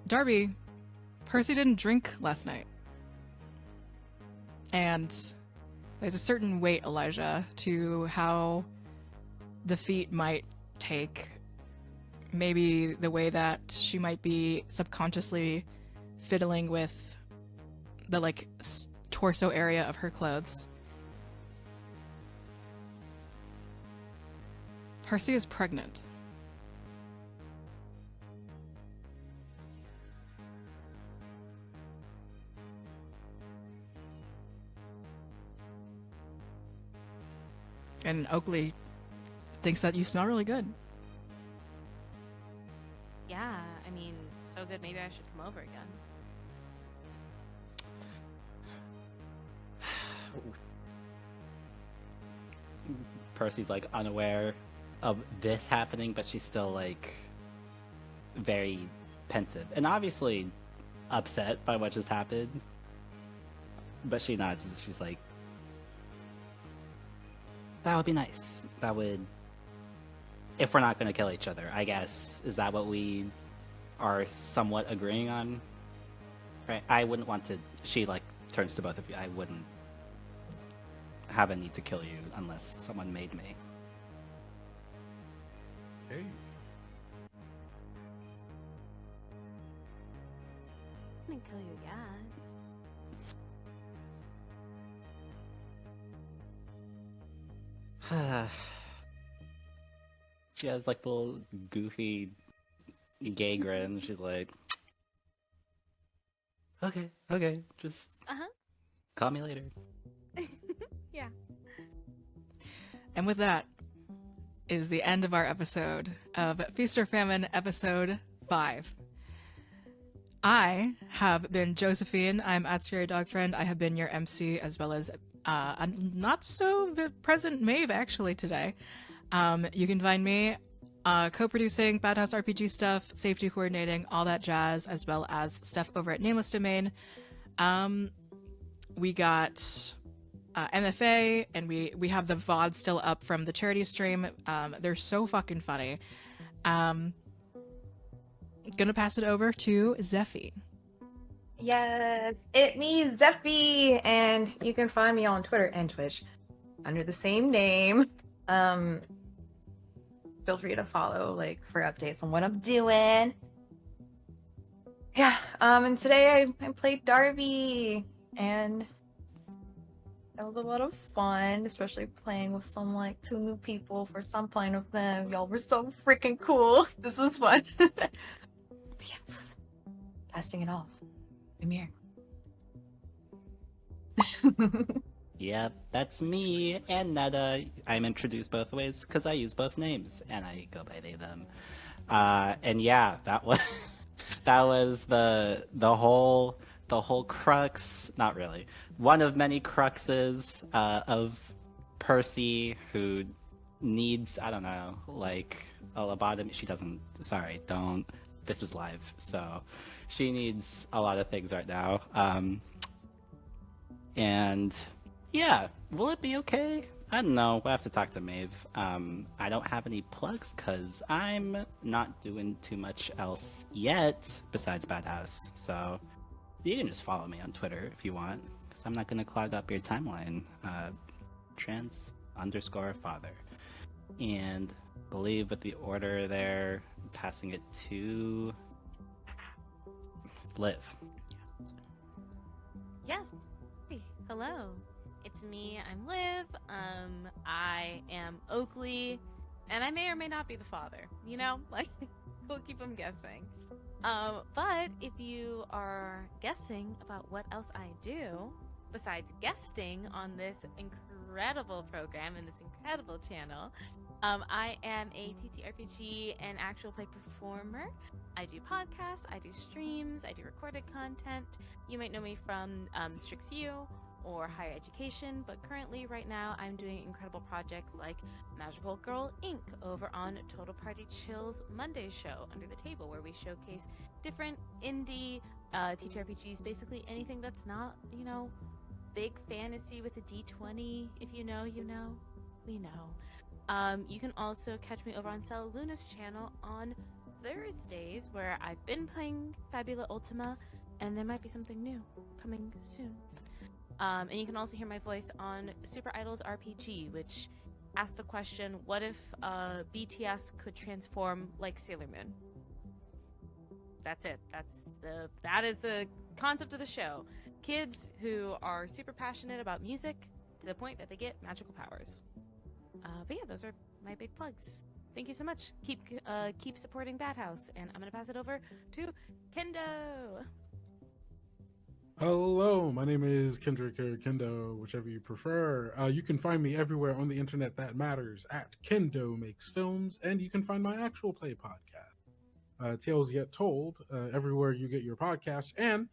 Darby, Percy didn't drink last night. And there's a certain weight, Elijah, to how the feat might take. Maybe the way that she might be subconsciously fiddling with the torso area of her clothes. Percy is pregnant. And Oakley thinks that you smell really good. Yeah, I mean, so good. Maybe I should come over again. Percy's like unaware of this happening, but she's still like very pensive and obviously upset by what just happened. But she nods. She's like, "That would be nice. That would, if we're not going to kill each other, I guess. Is that what we are somewhat agreeing on? Right? I wouldn't want to." She like turns to both of you. I wouldn't have a need to kill you unless someone made me. Okay. I didn't kill you yet. She has like the little goofy gay grin. She's like, okay, just Uh-huh. call me later. Yeah. And with that is the end of our episode of Feast or Famine, episode 5. I have been Josephine. I'm at Scary Dog Friend. I have been your MC, as well as a not so present Maeve actually today. You can find me co-producing Bad House RPG stuff, safety coordinating, all that jazz, as well as stuff over at Nameless Domain. We got MFA, and we have the VOD still up from the charity stream. They're so fucking funny. Gonna pass it over to Zeffy. Yes, it me, Zeffy, and you can find me on Twitter and Twitch under the same name. Feel free to follow, like, for updates on what I'm doing. Yeah, and today I played Darby, and that was a lot of fun, especially playing with some, like, 2 new people. First time playing with them. Y'all were so freaking cool. This was fun. Yes. Passing it off. Amir. Yep, that's me and Netta. I'm introduced both ways because I use both names and I go by they them. And yeah, that was that was the whole crux. Not really. One of many cruxes of Percy, who needs, I don't know, like a lobotomy. She doesn't. Sorry, don't. This is live, so she needs a lot of things right now. And yeah, will it be okay? I don't know. We'll have to talk to Maeve. I don't have any plugs because I'm not doing too much else yet besides Bad House. So you can just follow me on Twitter if you want, because I'm not going to clog up your timeline. Trans_father. And believe with the order there, passing it to Liv. Yes. Hey, hello. It's me. I'm Liv. I am Oakley, and I may or may not be the father. You know, like we'll keep them guessing. But if you are guessing about what else I do besides guesting on this incredible program and this incredible channel, I am a TTRPG and actual play performer. I do podcasts, I do streams, I do recorded content. You might know me from Strix U or Higher Education, but currently right now I'm doing incredible projects like Magical Girl Inc. over on Total Party Chill's Monday show, Under the Table, where we showcase different indie TTRPGs, basically anything that's not, you know, big fantasy with a D20. If you know, you know, we know. You can also catch me over on Sella Luna's channel on Thursdays, where I've been playing Fabula Ultima, and there might be something new coming soon. And you can also hear my voice on Super Idols RPG, which asks the question, what if BTS could transform like Sailor Moon? That's it. That is the concept of the show. Kids who are super passionate about music to the point that they get magical powers. But yeah, those are my big plugs. Thank you so much. Keep supporting Bad House, and I'm gonna pass it over to Kendo. Hello, my name is Kendrick or Kendo, whichever you prefer. You can find me everywhere on the internet that matters at Kendo Makes Films, and you can find my actual play podcast, Tales Yet Told, everywhere you get your podcasts, and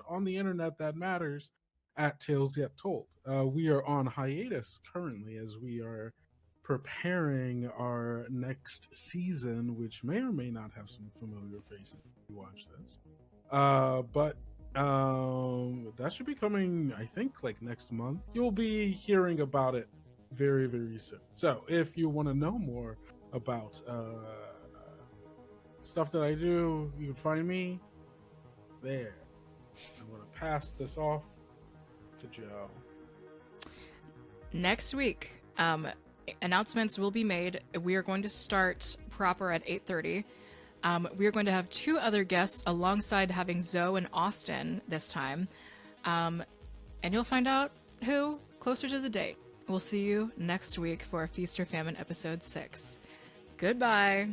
on the internet that matters at Tales Yet Told. We are on hiatus currently as we are preparing our next season, which may or may not have some familiar faces if you watch this. But that should be coming, I think, like next month. You'll be hearing about it very, very soon. So if you want to know more about stuff that I do, you can find me there. I'm going to pass this off to Joe. Next week, announcements will be made. We are going to start proper at 8:30. We are going to have 2 other guests alongside having Zoe and Austin this time. And you'll find out who closer to the date. We'll see you next week for Feast or Famine episode 6. Goodbye.